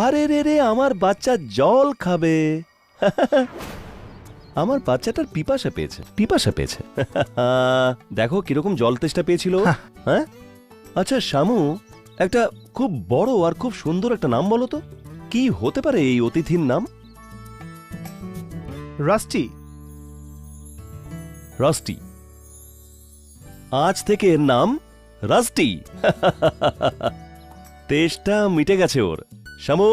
আরে রে রে, আমার বাচ্চা জল খাবে। আমার বাচ্চাটার পিপাসা পেয়েছে। দেখো কিরকম জল তেষ্টা পেয়েছিল। হ্যাঁ, আচ্ছা শামু, একটা খুব বড় আর খুব সুন্দর একটা নাম বলো তো, কি হতে পারে এই অতিথির নাম? রাস্টি। রাস্টি। আজ থেকে এর নাম রাস্টি। তেষ্টা মিটে গেছে ওর। শামু,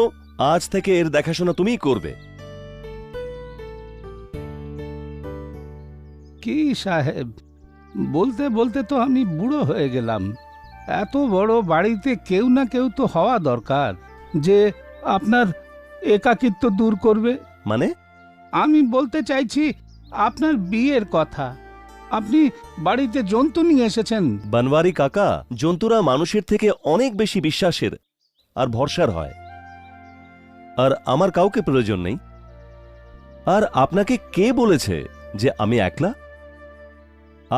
আজ থেকে এর দেখাশোনা তুমিই করবে। কি সাহেব, বলতে বলতে তো আমি বুড়ো হয়ে গেলাম। এত বড় বাড়িতে কেউ না কেউ তো হওয়া দরকার, যে আপনার একাকিত্ব দূর করবে। মানে? আমি বলতে চাইছি আপনার বিয়ের কথা। আপনি বাড়িতে জন্তু নিয়ে এসেছেন। বনওয়ারি কাকা, জন্তুরা মানুষের থেকে অনেক বেশি বিশ্বাসের আর ভরসার হয়, আর আমার কাউকে প্রয়োজন নেই। আর আপনাকে কে বলেছে যে আমি একলা?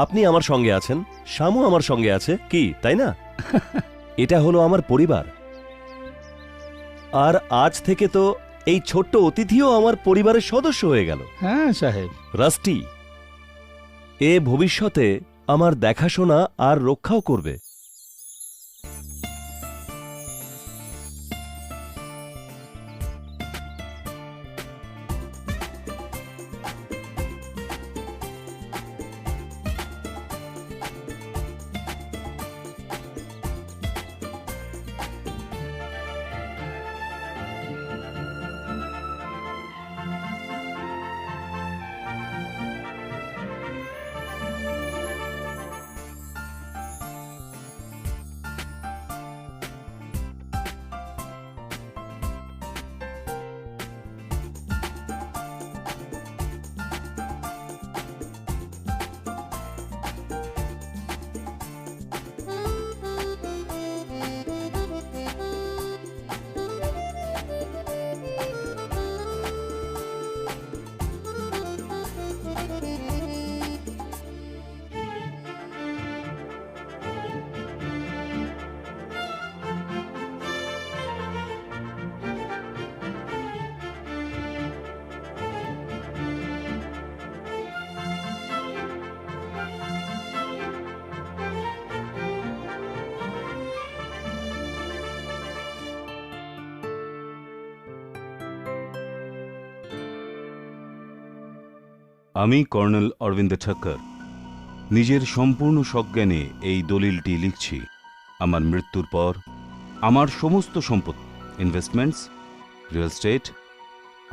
আপনি আমার সঙ্গে আছেন, শামু আমার সঙ্গে আছে, কি তাই না? এটা হলো আমার পরিবার। আর আজ থেকে তো এই ছোট্ট অতিথিও আমার পরিবারের সদস্য হয়ে গেল। হ্যাঁ সাহেব। রাস্টি এ ভবিষ্যতে আমার দেখাশোনা আর রক্ষাও করবে। আমি কর্নেল অরবিন্দ ঠক্কর নিজের সম্পূর্ণ সজ্ঞানে এই দলিলটি লিখছি। আমার মৃত্যুর পর আমার সমস্ত সম্পত্তি, ইনভেস্টমেন্টস, রিয়েল এস্টেট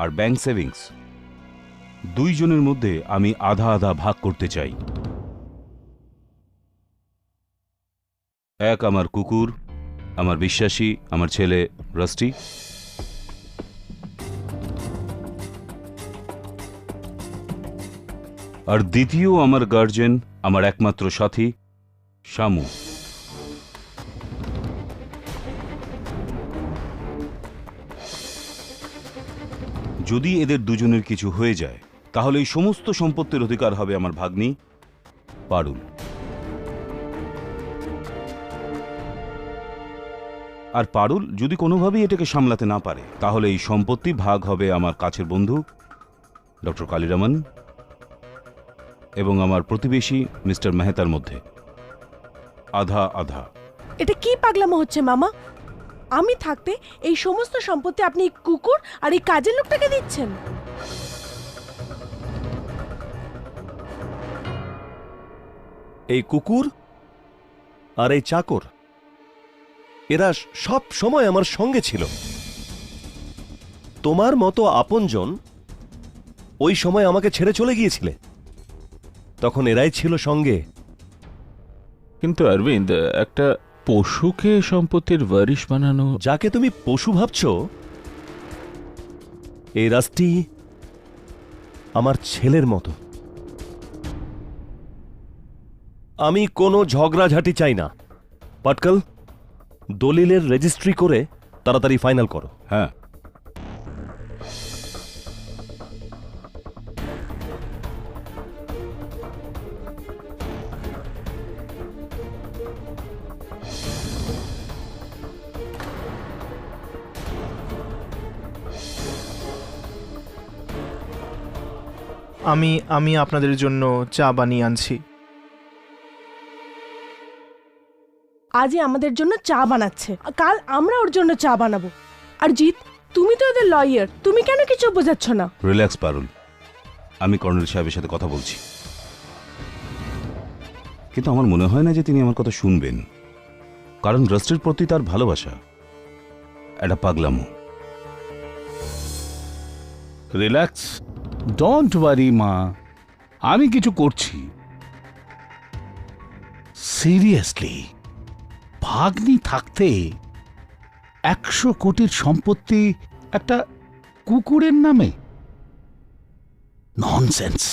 আর ব্যাংক সেভিংস, দুইজনের মধ্যে আমি আধা আধা ভাগ করতে চাই। এক আমার কুকুর, আমার বিশ্বাসী, আমার ছেলে রাস্টি। আর দ্বিতীয় আমার গার্জেন, আমার একমাত্র সাথী শামু। যদি এদের দুজনের কিছু হয়ে যায়, তাহলে এই সমস্ত সম্পত্তির অধিকার হবে আমার ভাগ্নি পারুল। আর পারুল যদি কোনোভাবেই এটাকে সামলাতে না পারে, তাহলে এই সম্পত্তি ভাগ হবে আমার কাছের বন্ধু ডক্টর কালীরামন এবং আমার প্রতিবেশী মিস্টার মেহতার মধ্যে, আধা আধা। এটা কি পাগলামো হচ্ছে মামা? আমি থাকতে এই সমস্ত সম্পত্তি আপনি কুকুর আর এই কাজের লোকটাকে দিচ্ছেন? এই কুকুর আর এই চাকর, এরা সব সময় আমার সঙ্গে ছিল। তোমার মতো আপনজন ওই সময় আমাকে ছেড়ে চলে গিয়েছিলে, তখন এরাই ছিল সঙ্গে। কিন্তু অরবিন্দ, একটা পশুকে সম্পত্তির ওয়ারিশ বানানো। যাকে তুমি পশু ভাবছ, এই রাস্টি আমার ছেলের মতো। আমি কোনো ঝগড়াঝাটি চাই না। পাটকল, দলিলের রেজিস্ট্রি করে তাড়াতাড়ি ফাইনাল করো। হ্যাঁ, আমি আমি আপনাদের জন্য চা বানিয়ে আনছি। আজই আমাদের জন্য চা বানাচ্ছে, কাল আমরা ওর জন্য চা বানাবো। আর জিৎ, তুমি তো ওদের লয়ার, তুমি কেন কিছু বোঝাচ্ছ না? রিল্যাক্স পারুল, আমি কর্নেল সাহেবের সাথে কথা বলছি, কিন্তু আমার মনে হয় না যে তিনি আমার কথা শুনবেন, কারণ রাস্টের প্রতি তার ভালোবাসা একটা পাগলামো। রিল্যাক্স, ডোন্ট ওয়ারি মা, আমি কিছু করছি। সিরিয়াসলি, ভাগ্নি থাকতে 100 কোটির সম্পত্তি একটা কুকুরের নামে? ননসেন্স।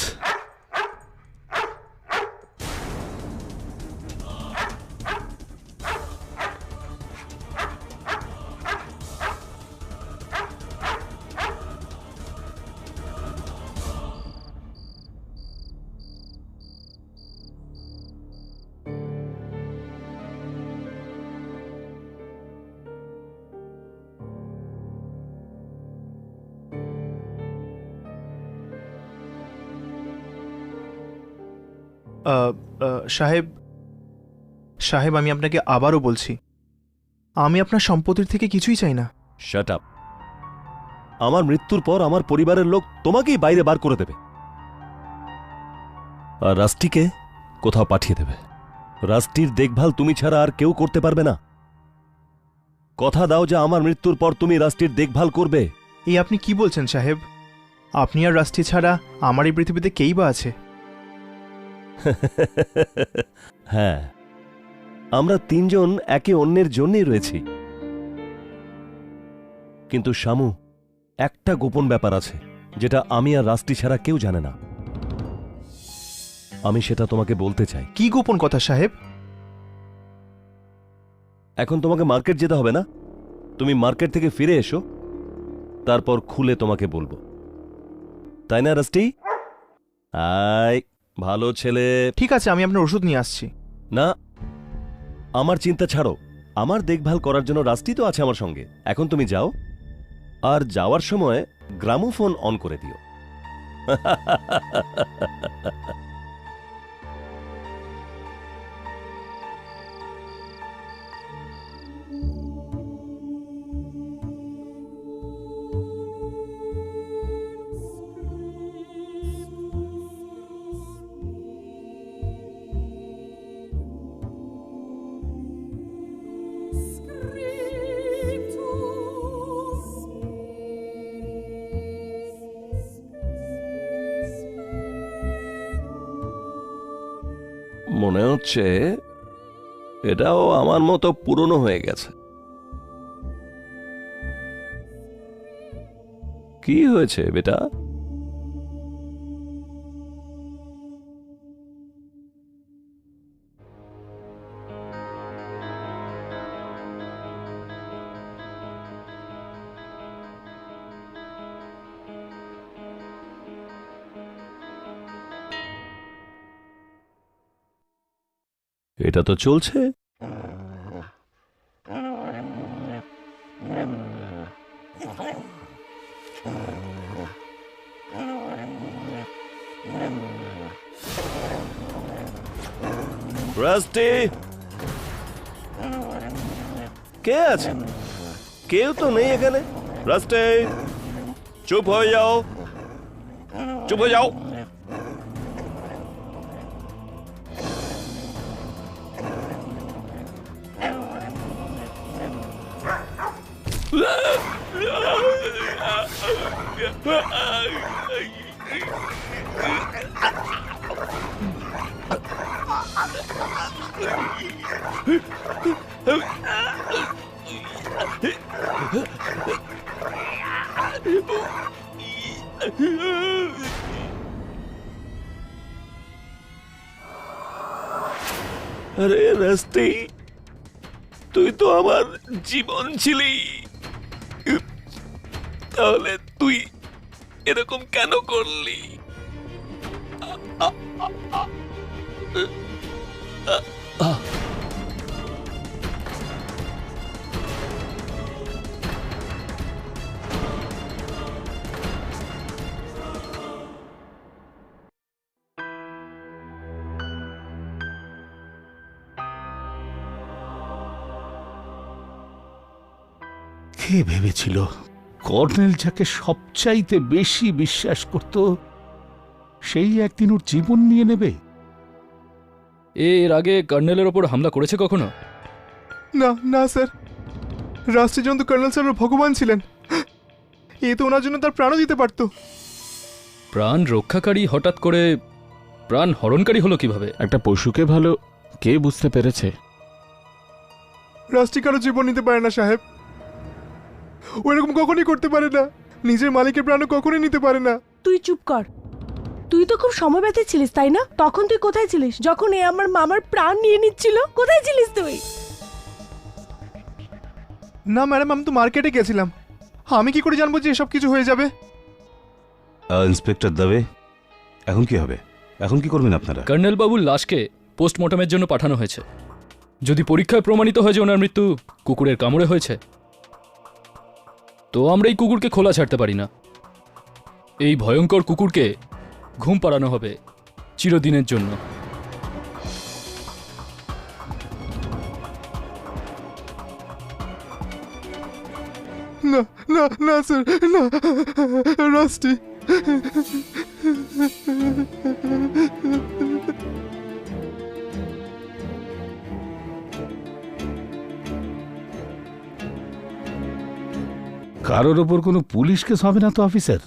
সাহেব, সাহেব আমি আপনাকে আবারও বলছি, আমি আপনার সম্পত্তির থেকে কিছুই চাই না। Shut up. আমার মৃত্যুর পর আমার পরিবারের লোক তোমাকেই বাইরে বার করে দেবে, আর রাস্টিকে কোথাও পাঠিয়ে দেবে। রাস্টির দেখভাল তুমি ছাড়া আর কেউ করতে পারবে না। কথা দাও যে আমার মৃত্যুর পর তুমি রাস্টির দেখভাল করবে। এই আপনি কি বলছেন সাহেব? আপনি আর রাস্টি ছাড়া আমার এই পৃথিবীতে কেই বা আছে? হ্যাঁ, আমরা তিনজন একে অন্যের জন্যই রয়েছি। কিন্তু শামু, একটা গোপন ব্যাপার আছে যেটা আমি আর রাস্টি ছাড়া কেউ জানে না। আমি সেটা তোমাকে বলতে চাই। কি গোপন কথা সাহেব? এখন তোমাকে মার্কেট যেতে হবে না, তুমি মার্কেট থেকে ফিরে এসো, তারপর খুলে তোমাকে বলবো। তাই না রাস্টি? আয়, ভালো ছেলে। ঠিক আছে, আমি আপনার ওষুধ নিয়ে আসছি। না, আমার চিন্তা ছাড়ো, আমার দেখভাল করার জন্য রাস্টি তো আছে আমার সঙ্গে। এখন তুমি যাও, আর যাওয়ার সময় গ্রামোফোন অন করে দিও। মনে হচ্ছে এটাও আমার মতো পুরনো হয়ে গেছে। কি হয়েছে বেটা? এটা তো চলছে। রাস্টি, কে আছে? কেউ তো নেই এখানে। রাস্টি, চুপ হয়ে যাও, চুপ হয়ে যাও। আরে রাস্তি, তুই তো আমার জীবন ছিলি, তাহলে তুই এরকম কেন করলি? কে ভেবেছিল কর্নেল যাকে সবচাইতে বেশি বিশ্বাস করত সেই একদিন ওর জীবন নিয়ে নেবে? এর আগে কর্নেলের ওপর হামলা করেছে কখনো? না না স্যার, রাষ্ট্রযন্ত্র কর্নেল স্যার ভগবান ছিলেন। এ তো ওনার জন্য তার প্রাণও দিতে পারতো। প্রাণ রক্ষাকারী হঠাৎ করে প্রাণ হরণকারী হলো কিভাবে? একটা পশুকে ভালো কে বুঝতে পেরেছে? রাষ্ট্রী কারো জীবন নিতে পারে না সাহেব, ওইরকম কখনই করতে পারে না। নিজের মালিকের প্রাণও কখনই নিতে পারে না। তুই চুপ কর। তুই তো খুব সমব্যথী ছিলিস, তাই না? তখন তুই কোথায় ছিলিস যখন এ আমার মামার প্রাণ নিয়ে নিচ্ছিল? কোথায় ছিলিস তুই? না ম্যাডাম, আমি তো মার্কেটে গেছিলাম। আমি কি করে জানবো যে এসব কিছু হয়ে যাবে? ইন্সপেক্টর দবে, এখন কি হবে? এখন কি করবেন আপনারা? কর্নেল বাবুর লাশকে পোস্টমর্টমের জন্য পাঠানো হয়েছে। যদি পরীক্ষায় প্রমাণিত হয় যে ওনার মৃত্যু কুকুরের কামড়ে হয়েছে, তো আমরা এই কুকুরকে খোলা ছাড়তে পারি না। এই ভয়ঙ্কর কুকুরকে ঘুম পাড়ানো হবে চিরদিনের জন্য। না না না স্যার, না, রাষ্ট্রী। কারোর ওপর কোনো পুলিশ কেস হবে না তো অফিসার?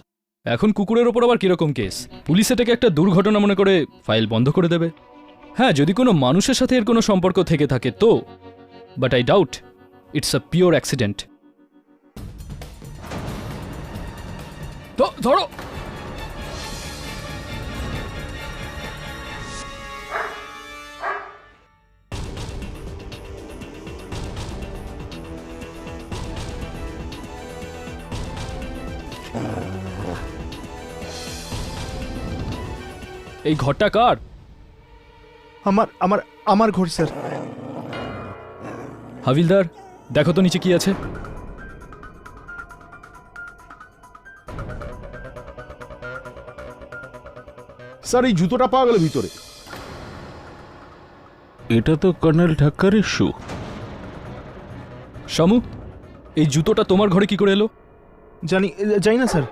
এখন কুকুরের ওপর আবার কিরকম কেস? পুলিশ এটাকে একটা দুর্ঘটনা মনে করে ফাইল বন্ধ করে দেবে। হ্যাঁ, যদি কোনো মানুষের সাথে এর কোনো সম্পর্ক থেকে থাকে তো, but I doubt it's a pure accident. ধরো। এই ঘরটা কার? আমার আমার আমার ঘর স্যার। হাবিলদার, দেখো তো নিচে কি আছে। স্যার, এই জুতোটা পাওয়া গেল ভিতরে। এটা তো কর্নেল ঠাক্করের শু। শামু, এই জুতোটা তোমার ঘরে কি করে এলো? জানি না স্যার।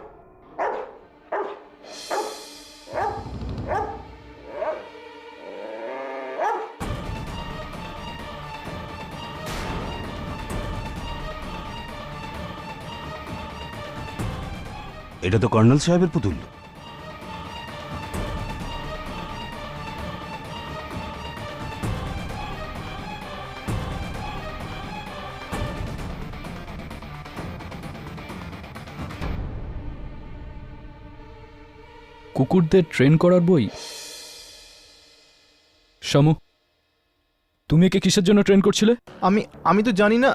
এটা তো কর্নেল সাহেবের পুতুল। কুকুরদের ট্রেন করার বই। শামু, তুমি একে কিসের জন্য ট্রেন করছিলে? আমি তো জানি না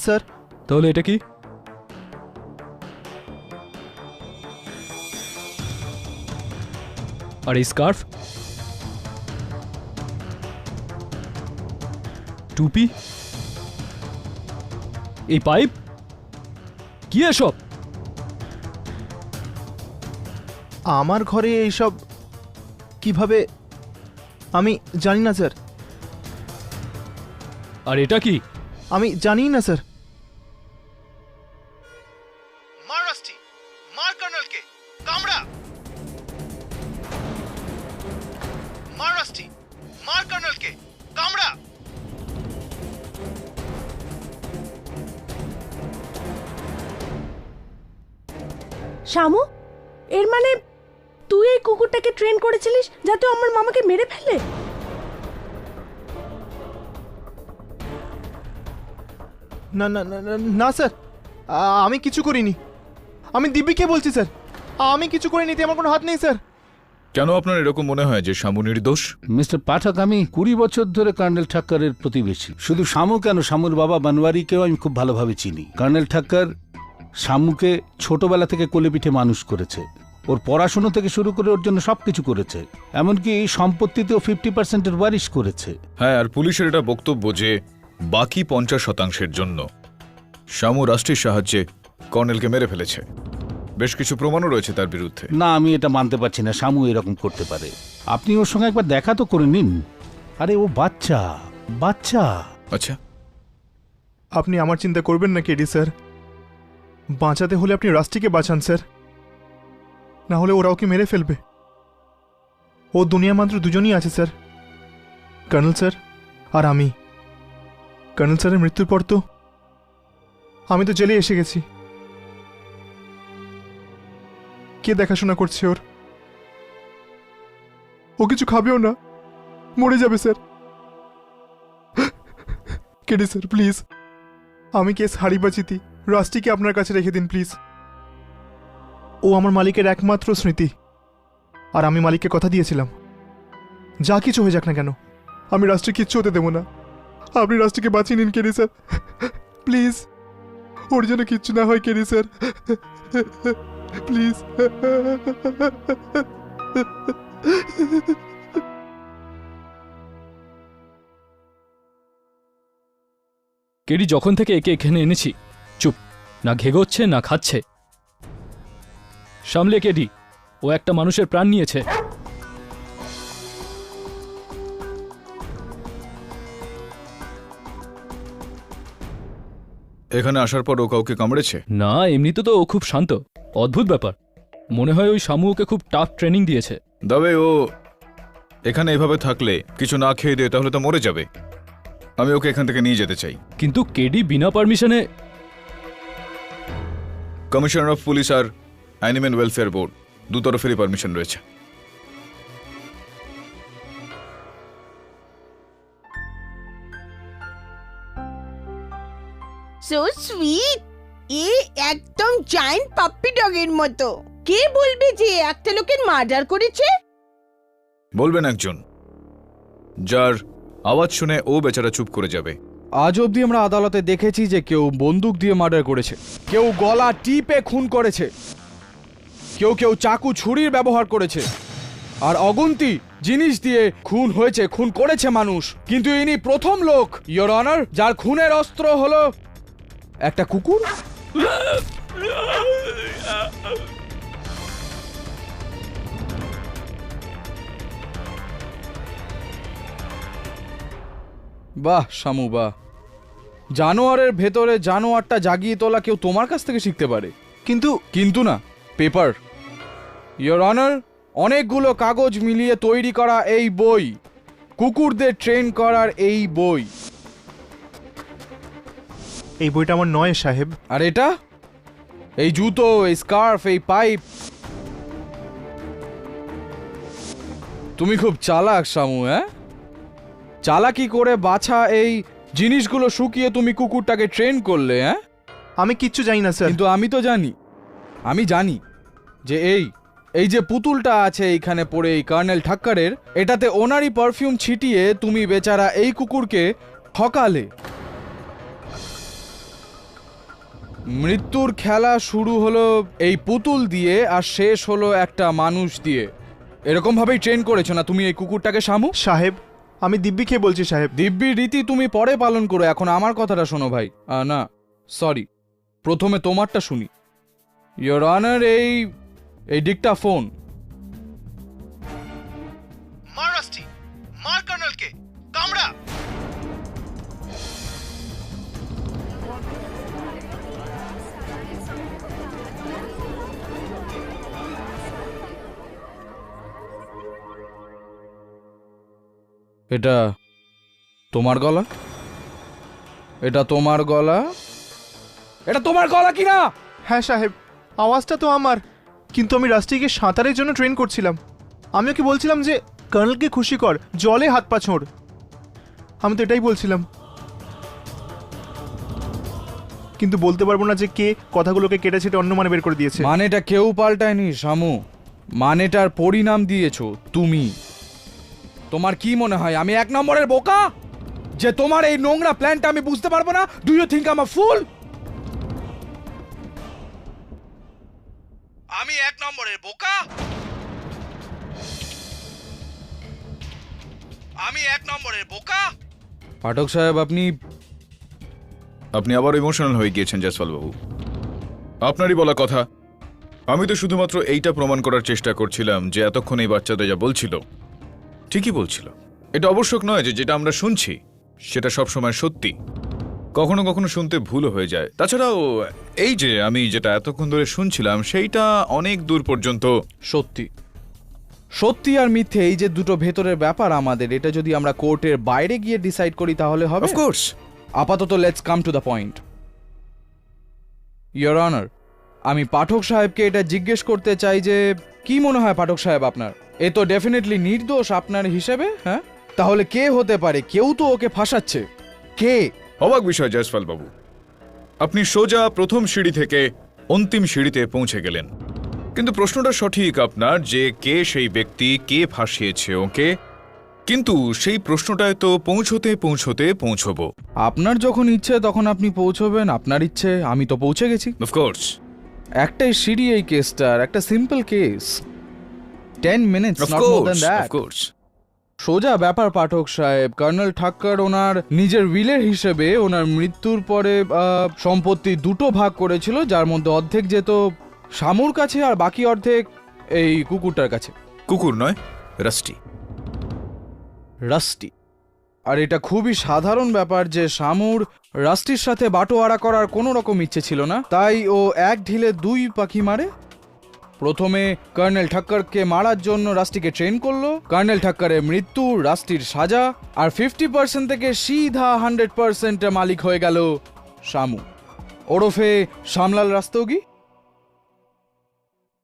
স্যার। তাহলে এটা কি? আর এই স্কার্ফ, টুপি, এই পাইপ, কি এসব? আমার ঘরে এইসব কিভাবে? আমি জানি না স্যার। আর এটা কি? আমি জানি না স্যার। মার রাষ্ট্রী, মার কর্নেলকে, কামড়া। মার রাষ্ট্রী, মার কর্নেলকে, কামড়া। শামু, এর মানে তুই এই কুকুরটাকে ট্রেন করেছিলিস যাতে ও আমার মামাকে মেরে ফেলে? না না না না স্যার, আমি কিছু করিনি। আমি দিব্যিকে বলছি স্যার, আমি কিছু করিনি। আমার কোনো হাত নেই স্যার। কেন আপনার এরকম মনে হয় যে শামু নির্দোষ? মিস্টার পাঠক, আমি 20 বছর ধরে কর্নেল ঠাক্করের প্রতিবেশী। শুধু শামু কেন, শামুর বাবা বানওয়ারিকেও আমি খুব ভালোভাবে চিনি। কর্নেল ঠাক্কর শামুকে ছোটবেলা থেকে কোলে পিঠে মানুষ করেছে। ওর পড়াশুনো থেকে শুরু করে ওর জন্য সবকিছু করেছে, এমনকি সম্পত্তিতেও 50% ওয়ারিশ করেছে। হ্যাঁ, আর পুলিশের এটা বক্তব্য যে বাকি 50% জন্য শামু রাষ্ট্রের সাহায্যে কর্নেলকে মেরে ফেলেছে। বেশ কিছু প্রমাণও রয়েছে তার বিরুদ্ধে। না, আমি এটা মানতে পারছি না শামু এরকম করতে পারে। আপনি ওর সঙ্গে একবার দেখা তো করে নিন। আরে ও বাচ্চা। আচ্ছা, আপনি আমার চিন্তা করবেন না কেডি স্যার। বাঁচাতে হলে আপনি রাস্টিকে বাঁচান স্যার, না হলে ওরা ওকে মেরে ফেলবে। ও দুনিয়া মাত্র দুজনই আছে স্যার, কর্নেল স্যার আর আমি। কর্নেল স্যারের মৃত্যুর পর তো আমি তো জেলে এসে গেছি। কে দেখাশোনা করছে ওর? ও কিছু খাবেও না, মরে যাবে স্যার। কেডি স্যার প্লিজ, আমি কেস হারি বাঁচিতি, রাস্টিকে আপনার কাছে রেখে দিন প্লিজ। ও আমার মালিকের একমাত্র স্মৃতি, আর আমি মালিককে কথা দিয়েছিলাম যা কিছু হয়ে যাক না কেন আমি রাষ্ট্রকে কিচ্ছু হতে দেবো না। আপনি রাষ্ট্রকে বাঁচিয়ে নিন কেডি স্যার প্লিজ, ওর জন্য কিচ্ছু না হয় কেডি স্যার প্লিজ। কেডি যখন থেকে একে এখানে এনেছি চুপ, না ঘেগোচ্ছে না খাচ্ছে। সামলে কেডি, ও একটা মানুষের প্রাণ নিয়েছে। এখানে আসার পর ও কাউকে কামড়েছে? না, এমনিতে তো ও খুব শান্ত, অদ্ভুত ব্যাপার। মনে হয় ওই শামু ওকে খুব টাফ ট্রেনিং দিয়েছে। তবে ও এখানে এভাবে থাকলে কিছু না খেয়ে দিয়ে তাহলে তো মরে যাবে। আমি ওকে এখান থেকে নিয়ে যেতে চাই। কিন্তু কেডি বিনা পারমিশনে। কমিশনার অফ পুলিশ আর অ্যানিমেল ওয়েলফেয়ার বোর্ড দুতরফেরই পারমিশন রয়েছে। সো সুইট, এ একদম জায়ান্ট পাপ্পি ডগের মতো। কে বলবে যে একটা লোকের মার্ডার করেছে? বলবেন একজন যার আওয়াজ শুনে ও বেচারা চুপ করে যাবে। আজ অবধি আমরা আদালতে দেখেছি যে কেউ বন্দুক দিয়ে মার্ডার করেছে, কেউ গলা টিপে খুন করেছে, কেউ কেউ চাকু ছুরির ব্যবহার করেছে, আর অগুন্তি জিনিস দিয়ে খুন হয়েছে, খুন করেছে মানুষ। কিন্তু ইনি প্রথম লোক ইয়োর অনার যার খুনের অস্ত্র হলো একটা কুকুর। বাহ শামু বাহ, জানোয়ারের ভেতরে জানোয়ারটা জাগিয়ে তোলা কেউ তোমার কাছ থেকে শিখতে পারে। কিন্তু না, পেপার ইয়োর অনার, অনেকগুলো কাগজ মিলিয়ে তৈরি করা এই বই, কুকুরদের ট্রেন করার এই বই। এই বইটা আমার নয় সাহেব। আর এটা, এই জুতো, এই স্কার্ফ, এই পাইপ। তুমি খুব চালাক শামু, হ্যাঁ? চালাকি করে বাছা এই জিনিসগুলো শুকিয়ে তুমি কুকুরটাকে ট্রেন করলে, হ্যাঁ? আমি কিচ্ছু জানি না স্যার। কিন্তু আমি তো জানি, আমি জানি যে এই যে পুতুলটা আছে এইখানে পড়ে এই কর্নেল ঠাক্করের, এটাতে ওনারই পারফিউম ছিটিয়ে তুমি বেচারা এই কুকুরকে ঠকালে। মৃত্যুর খেলা শুরু হলো এই পুতুল দিয়ে আর শেষ হলো একটা মানুষ দিয়ে। এরকম ভাবেই ট্রেন করেছো না তুমি এই কুকুরটাকে শামু? সাহেব আমি দিব্যি খেয়ে বলছি সাহেব। দিব্যি রীতি তুমি পরে পালন করো, এখন আমার কথাটা শোনো ভাই। না সরি, প্রথমে তোমারটা শুনি। ইয়োর অনার, এই ডিকটা ফোন। মার রাস্টি, মার কর্নেলকে, কামড়া। এটা তোমার গলা? এটা তোমার গলা? এটা তোমার গলা কিনা? হ্যাঁ সাহেব, আওয়াজটা তো আমার, কিন্তু আমি রাস্টিকে সাঁতারের জন্য ট্রেন করছিলাম। আমি ওকে বলছিলাম যে কর্নেলকে খুশি কর, জলে হাত পা ছোঁড়। আমি তো এটাই বলছিলাম, কিন্তু বলতে পারবো না যে কে কথাগুলোকে কেটে ছেটে অন্য মানে বের করে দিয়েছে। মানেটা কেউ পাল্টায়নি শামু, মানেটার পরিণাম দিয়েছো তুমি। তোমার কি মনে হয় আমি এক নম্বরের বোকা যে তোমার এই নোংরা প্ল্যানটা আমি বুঝতে পারবো না? Do you think I am a fool? আমি এক নম্বরের বোকা? আমি এক নম্বরের বোকা? পাঠক সাহেব, আপনি আবার ইমোশনাল হয়ে গিয়েছেন জয়সওয়াল বাবু। আপনারই বলা কথা। আমি তো শুধুমাত্র এইটা প্রমাণ করার চেষ্টা করছিলাম যে এতক্ষণ এই বাচ্চাদের যা বলছিল ঠিকই বলছিল। এটা আবশ্যক নয় যে যেটা আমরা শুনছি সেটা সবসময় সত্যি। কখনো কখনো শুনতে ভুলও হয়ে যায়। তাছাড়াও এই যে আমি যেটা এতক্ষণ ধরে শুনছিলাম সেইটা অনেক দূর পর্যন্ত সত্যি সত্যি আর মিথ্যে এই যে দুটো ভেতরের ব্যাপার আমাদের, এটা যদি আমরা কোর্টের বাইরে গিয়ে ডিসাইড করি তাহলে হবে। অফকোর্স। আপাতত let's come to the point. Your honour, আমি পাঠক সাহেবকে এটা জিজ্ঞেস করতে চাই যে কি মনে হয় পাঠক সাহেব আপনার? এ তো ডেফিনেটলি নির্দোষ আপনার হিসেবে, হ্যাঁ? তাহলে কে হতে পারে? কেউ তো ওকে ফাঁসাচ্ছে। কে? অবাক বিষয় জয়সওয়াল বাবু, আপনি সোজা প্রথম সিঁড়ি থেকে অন্তিম সিঁড়িতে পৌঁছে গেলেন, কিন্তু প্রশ্নটা সঠিক আপনার যে কে সেই ব্যক্তি, কে ফাঁসিয়েছে ওকে, কিন্তু সেই প্রশ্নটায় তো পৌঁছতে পৌঁছতে পৌঁছবো। আপনার যখন ইচ্ছে তখন আপনি পৌঁছবেন, আপনার ইচ্ছে। আমি তো পৌঁছে গেছি। অফকোর্স। একটাই সিঁড়ি এই কেসটার, একটা simple case, 10 minutes, not more than that. Of course. সোজা ব্যাপার পাঠক সাহেব, কর্নেল ঠাক্কর ওনার নিজের উইলের হিসেবে ওনার মৃত্যুর পরে সম্পত্তি দুটো ভাগ করেছিল, যার মধ্যে অর্ধেক যেত শামুর কাছে আর বাকি অর্ধেক এই কুকুরটার কাছে। কুকুর নয়, রাস্টি। রাস্টি। আর এটা খুবই সাধারণ ব্যাপার যে শামুর রাস্টির সাথে বাটোয়ারা করার কোনো রকম ইচ্ছে ছিল না, তাই ও এক ঢিলে দুই পাখি মারে। প্রথমে কর্নেল ঠাক্করকে মারার জন্য রাস্টিকে ট্রেন করলো, কর্নেল ঠাক্করের মৃত্যু, রাস্টির সাজা, আর 50% থেকে সিধা 100% মালিক হয়ে গেল শামু, ওরফে শামলাল রাস্তোগি।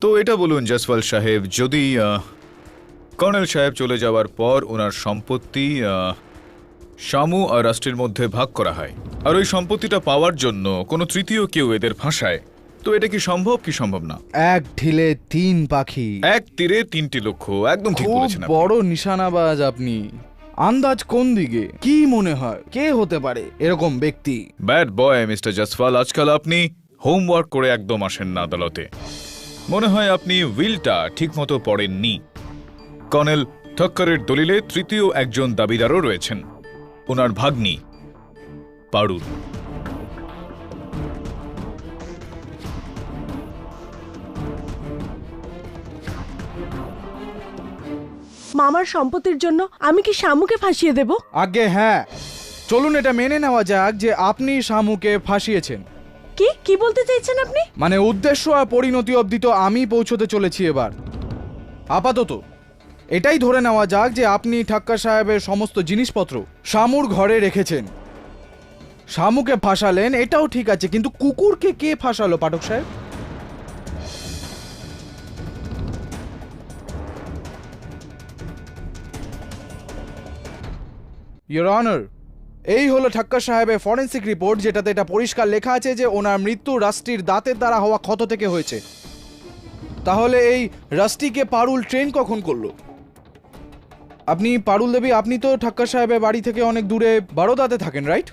তো এটা বলুন জয়সওয়াল সাহেব, যদি কর্নেল সাহেব চলে যাওয়ার পর ওনার সম্পত্তি শামু আর রাষ্ট্রের মধ্যে ভাগ করা হয়, আর ওই সম্পত্তিটা পাওয়ার জন্য কোনো তৃতীয় কেউ এদের ফাঁসায়, তো এটা কি সম্ভব কি সম্ভব না? এক ঢিলে তিন পাখি, এক তীরে তিনটি লক্ষ্য, একদম ঠিক বলেছেন আপনি। বড় নিশানাবাজ আপনি। আন্দাজ কোন দিকে? কি মনে হয় কে হতে পারে এরকম ব্যক্তি? ব্যাড বয় মিস্টার জয়সওয়াল, আজকাল আপনি হোমওয়ার্ক করে একদম আসেন না আদালতে। মনে হয় আপনি উইলটা ঠিকমতো পড়েননি। কর্নেল ঠক্করের দলিলে তৃতীয় একজন দাবিদারও রয়েছেন, ওনার ভাগ্নি পারুল। মামার সম্পত্তির জন্য আমি কি শামুকে ফাঁসিয়ে দেব? আগে হ্যাঁ, চলুন এটা মেনে নেওয়া যাক যে আপনি শামুকে ফাঁসিয়েছেন। কি কি বলতে চাইছেন আপনি? মানে উদ্দেশ্য আর পরিণতি অবধি তো আমি পৌঁছতে চলেছি এবার। আপাতত এটাই ধরে নেওয়া যাক যে আপনি ঠাক্কর সাহেবের সমস্ত জিনিসপত্র শামুর ঘরে রেখেছেন, শামুকে ফাঁসালেন, এটাও ঠিক আছে, কিন্তু কুকুরকে কে ফাঁসালো পাঠক সাহেব? ইয়োর অনার, এই হলো ঠাক্কর সাহেবের ফরেন্সিক রিপোর্ট, যেটাতে এটা পরিষ্কার লেখা আছে যে ওনার মৃত্যু রাস্টির দাঁতের দ্বারা হওয়া ক্ষত থেকে হয়েছে। তাহলে এই রাস্টিকে পারুল ট্রেন কখন করলো? আপনি পারুল দেবী, আপনি তো ঠাক্কর সাহেবের বাড়ি থেকে অনেক দূরে বারোদাতে থাকেন, রাইট?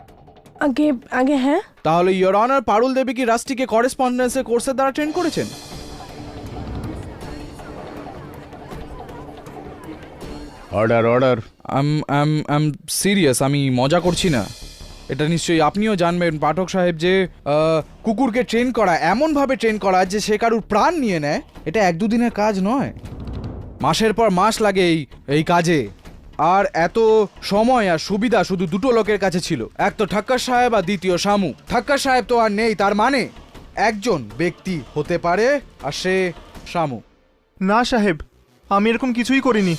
আগে আগে হ্যাঁ। তাহলে ইয়োর অনার, পারুল দেবী কি রাস্টিকে করেসপন্ডেন্সের কোর্সের দ্বারা ট্রেন করেছেন? Order order. আম সিরিয়াস, আমি মজা করছি না। এটা নিশ্চয়ই আপনিও জানবেন পাঠক সাহেব যে কুকুরকে ট্রেন করা, এমনভাবে ট্রেন করা যে সে কারুর প্রাণ নিয়ে নেয়, এটা এক দুদিনের কাজ নয়, মাসের পর মাস লাগে এই কাজে। আর এত সময় আর সুবিধা শুধু দুটো লোকের কাছে ছিল, এক তো ঠাক্কর সাহেব আর দ্বিতীয় শামু। ঠাক্কর সাহেব তো আর নেই, তার মানে একজন ব্যক্তি হতে পারে, আর সে শামু। না সাহেব, আমি এরকম কিছুই করিনি।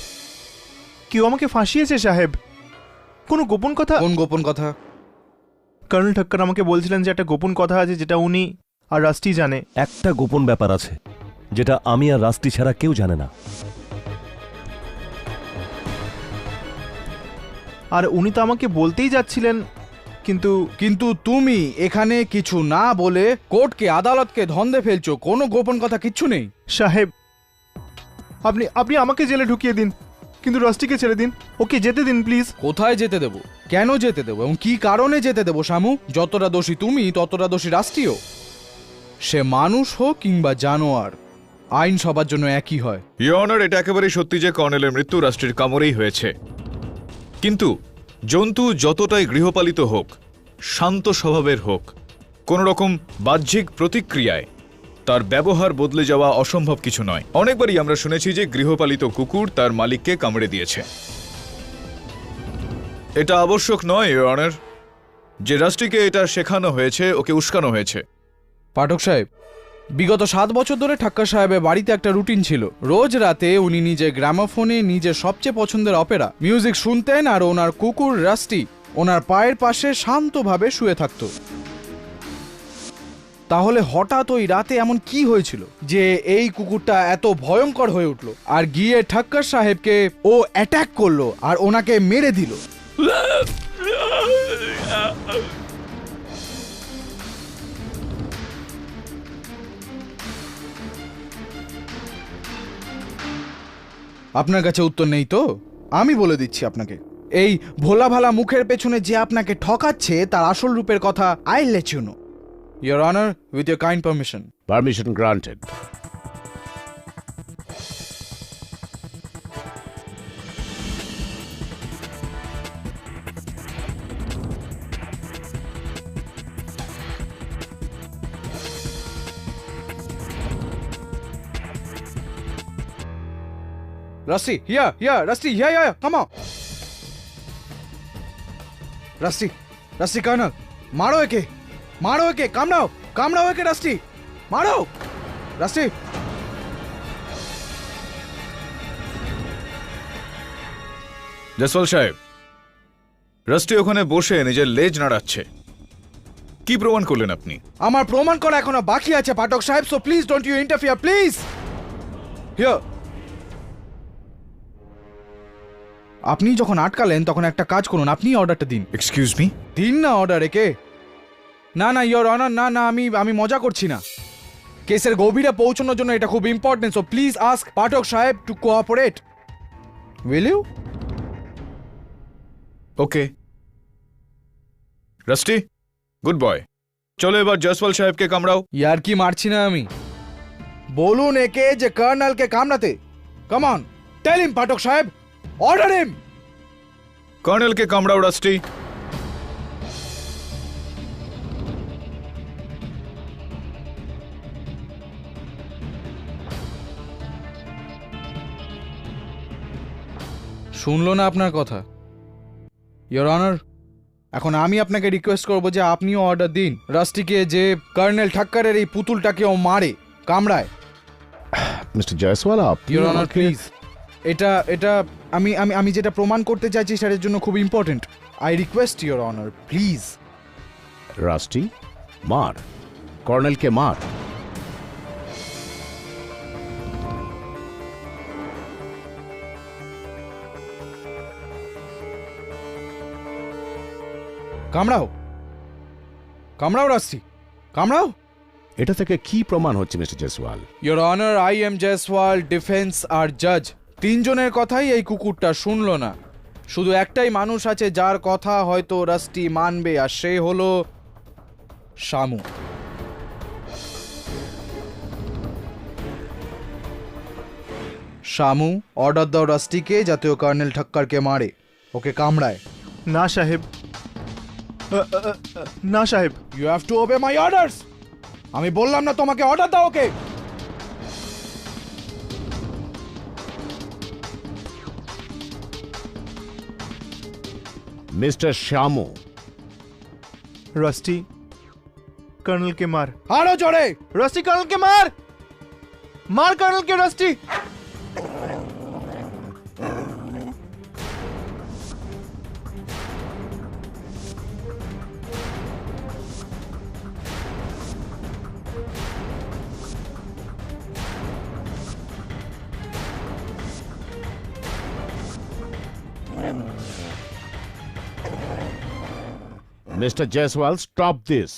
কেউ আমাকে ফাঁসিয়েছে সাহেব। কোনো গোপন কথা? কোন গোপন কথা? কর্নেল ঠক্কর আমাকে বলছিলেন যে একটা গোপন কথা আছে যেটা উনি আর রাস্টি জানে। একটা গোপন ব্যাপার আছে যেটা আমি আর রাস্টি ছাড়া কেউ জানে না। আর উনি তো আমাকে বলতেই যাচ্ছিলেন, কিন্তু তুমি এখানে কিছু না বলে কোর্টকে আদালতকে ধন্দে ফেলছো, কোনো গোপন কথা কিচ্ছু নেই। সাহেব আপনি আমাকে জেলে ঢুকিয়ে দিন, কিন্তু রাস্টিকে ছেড়ে দিন, ওকে যেতে দিন প্লিজ। কোথায় যেতে দেবো, কেন যেতে দেবো এবং কি কারণে যেতে দেবো শামু? যতটা দোষী তুমি ততটা দোষী রাষ্ট্রীয়। সে মানুষ হোক কিংবা জানোয়ার, আইন সবার জন্য একই হয়। ইয়োর অনার, এটা একেবারেই সত্যি যে কর্নেলের মৃত্যু রাষ্ট্রের কামড়েই হয়েছে, কিন্তু জন্তু যতটাই গৃহপালিত হোক, শান্ত স্বভাবের হোক, কোন রকম বাহ্যিক প্রতিক্রিয়ায় তার ব্যবহার বদলে যাওয়া অসম্ভব কিছু নয়। অনেকবারই আমরা শুনেছি যে গৃহপালিত কুকুর তার মালিককে কামড়ে দিয়েছে। এটা আবশ্যক নয় ইয়োর অনার। যে রাস্টিকে এটা শেখানো হয়েছে, ওকে উস্কানো হয়েছে। পাঠক সাহেব, বিগত 7 বছর ধরে ঠাক্কর সাহেবের বাড়িতে একটা রুটিন ছিল। রোজ রাতে উনি নিজের গ্রামোফোনে নিজের সবচেয়ে পছন্দের অপেরা মিউজিক শুনতেন, আর ওনার কুকুর রাস্টি ওনার পায়ের পাশে শান্তভাবে শুয়ে থাকতো। তাহলে হঠাৎ ওই রাতে এমন কি হয়েছিল যে এই কুকুরটা এত ভয়ঙ্কর হয়ে উঠলো আর গিয়ে ঠাক্কর সাহেবকে ও অ্যাটাক করলো আর ওনাকে মেরে দিল? আপনার কাছে উত্তর নেই তো? আমি বলে দিচ্ছি আপনাকে। এই ভোলা ভালা মুখের পেছনে যে আপনাকে ঠকাচ্ছে তার আসল রূপের কথা I let you know. Your honour, with your kind permission. Permission granted. Rusty, here, Rusty, here, come on. Rusty, Colonel, मारो एके, calm down एके, Rusty, मारो, Rusty. জয়সওয়াল সাহেব, রাস্টি ওখানে বসে নিজের লেজ নাড়াচ্ছে। কি প্রমাণ করলেন আপনি? আমার প্রমাণ করা এখনো বাকি আছে পাঠক সাহেব, so please don't you interfere, please. Here, আপনি যখন আটকালেন তখন একটা কাজ করুন, আপনি অর্ডারটা দিন। Excuse me? দিন না অর্ডার একে। না ইয়োর অনার, না আমি মজা করছি না। কেসের গভীরে পৌঁছানোর জন্য এটা খুব important, so please ask Pathak সাহেব to cooperate, will you? Okay Rusty, good boy. চলো এবার জয়সওয়াল সাহেবকে কামড়াও। ইয়ার কি মারছি না আমি। বলুন একে যে কর্নালকে কামড়াতে। কাম অন, টেল হিম পাঠক সাহেব, অর্ডার হিম। কর্নেলকে কামড়াও রাস্টি। শুনলো না আপনার কথা। ইয়োর অনার, এখন আমি আপনাকে রিকোয়েস্ট করবো যে আপনিও অর্ডার দিন রাস্টিকে, যে কর্নেল ঠাক্করের এই পুতুলটাকেও মারে, কামড়ায়। Mr. Jaiswal, your honour please, এটা আমি যেটা প্রমাণ করতে চাইছি সেটার জন্য খুব important. I request your honour, please. Rusty, মার, কর্নেলকে মার। কামড়াও রাস্টি, কামড়াও। এটা থেকে কি প্রমাণ হচ্ছে mister Jaiswal? Your honour, I am Jaiswal, defence আর জাজ, তিনজনের কথাই এই কুকুরটা শুনলো না। শুধু একটাই মানুষ আছে যার কথা হয়তো রাস্টি মানবে, আর সে হলো শামু। শামু, অর্ডার দাও রাস্টিকে যাতে ও কর্নেল ঠাক্করকে মারে, ওকে কামড়ায়। না সাহেব, না সাহেব। You have to obey my orders. আমি বললাম না তোমাকে অর্ডার দাও ওকে। মিস্টার শ্যামু, রাস্টি কর্নেলকে মার। আরো জোরে। রাস্টি কর্নেলকে মার, মার কর্নেলকে rusty. Mr. Jaiswal, stop this.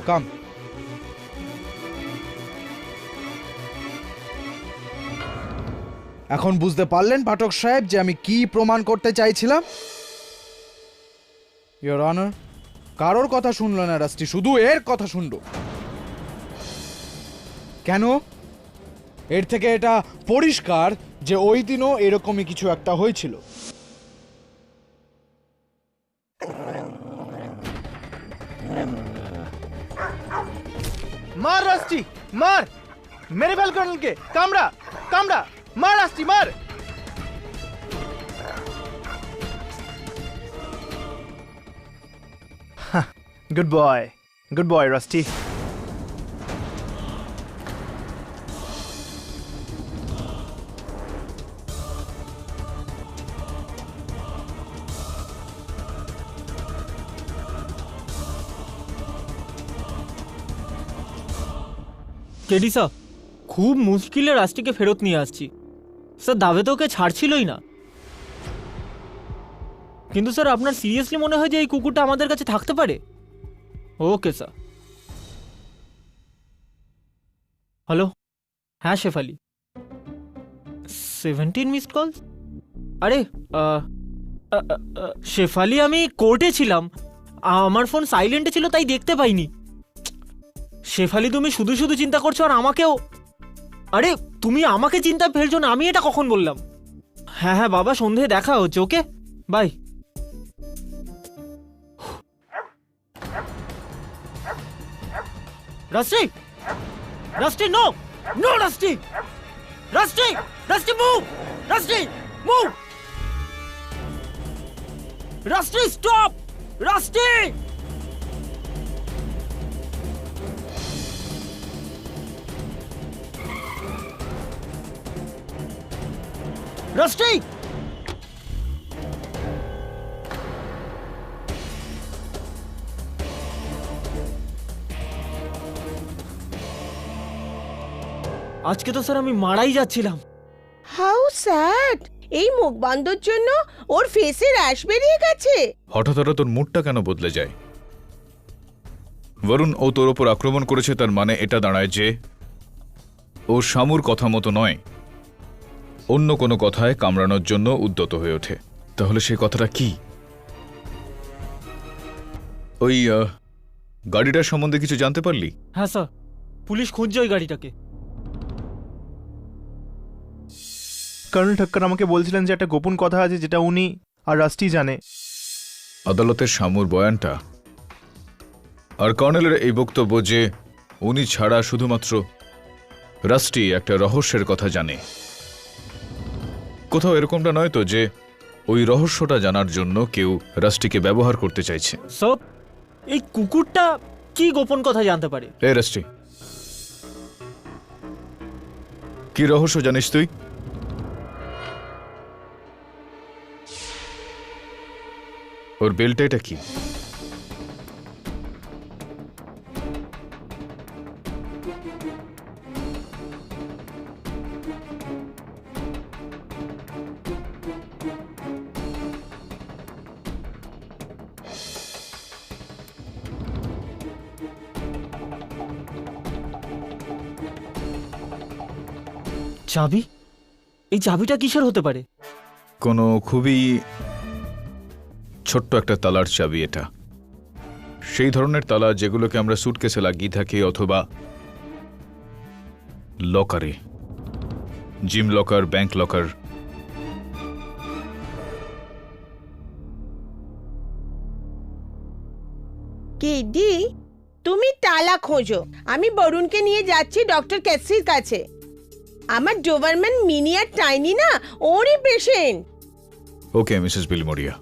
Come. এখন বুঝতে পারলেন পাঠক সাহেব যে আমি কি প্রমাণ করতে চাইছিলাম? ইয়োর অনার, কারোর কথা শুনলো না রাস্টি, শুধু এর কথা শুনলো। কেন? এর থেকে এটা পরিষ্কার যে ওই দিনও এরকমই কিছু একটা হয়েছিল। মার রাস্টি, মার, মেরে ফেল কর্নেলকে, কামড়া, কামড়া, মার রাস্টি, মার। Good boy Rusty. KD sir, খুব মুশকিলে রাস্টিকে ফেরত নিয়ে আসছি স্যার। দাবে তো ওকে ছাড়ছিলই না। কিন্তু স্যার আপনার সিরিয়াসলি মনে হয় যে এই কুকুরটা আমাদের কাছে থাকতে পারে? Okay sir. হ্যালো, হ্যাঁ শেফালি। 17 missed call? আরে শেফালি, আমি কোর্টে ছিলাম, আমার ফোন সাইলেন্টে ছিল তাই দেখতে পাইনি। শেফালি, তুমি শুধু শুধু চিন্তা করছো আর আমাকেও। আরে তুমি আমাকে চিন্তা ফেলছো না, আমি এটা কখন বললাম? হ্যাঁ হ্যাঁ বাবা, সন্ধে দেখা হচ্ছে। Okay bye. Rusty, Rusty, no no Rusty, Rusty, Rusty move, Rusty move, Rusty stop, Rusty. Rusty, আজকে তো স্যার আমি মারাই যাচ্ছিলাম। How sad! এই মুখ বন্ধর জন্য ওর ফেসে র্যাশ বেরিয়ে গেছে। হঠাৎ হঠাৎ তোর মুডটা কেন বদলে যায়? বরুণ, ও তোর ওপর আক্রমণ করেছে, তার মানে এটা দাঁড়ায় যে ও শামুর কথা মতো নয়, অন্য কোনো কথায় কামড়ানোর জন্য উদ্যত হয়ে ওঠে। তাহলে সেই কথাটা কি? ওই গাড়িটার সম্বন্ধে কিছু জানতে পারলি? হ্যাঁ স্যার, পুলিশ খুঁজছে ওই গাড়িটাকে। কর্নেল ঠক্কর আমাকে বলছিলেন যে একটা গোপন কথা আছে যেটা উনি আর রাস্টি জানে। আদালতের শামুর বয়ানটা আর কর্নেলের এই বক্তব্য যে উনি ছাড়া শুধুমাত্র রাস্টি একটা রহস্যের কথা জানে। কোথাও এরকমটা নয় তো যে ওই রহস্যটা জানার জন্য কেউ রাস্টিকে ব্যবহার করতে চাইছে? সব এই কুকুরটা কি গোপন কথা জানতে পারে? এই রাস্টি, কি রহস্য জানিস তুই? ওর বেলটা এটা কি? চাবি? এই চাবিটা কিসের হতে পারে? কোনো খুবই ছোট্ট একটা তালার চাবি এটা। সেই ধরনের তালা যেগুলোকে আমরা সুটকেসে লাগিয়ে থাকি অথবা লকারে, gym locker, bank locker. KD, তুমি তালা খোঁজো, আমি বরুণকে নিয়ে যাচ্ছি ডক্টর ক্যাসির কাছে। আমার ডোবারম্যান মিনি আর টাইনি না, ওরই patient. Okay Mrs Bilimoria.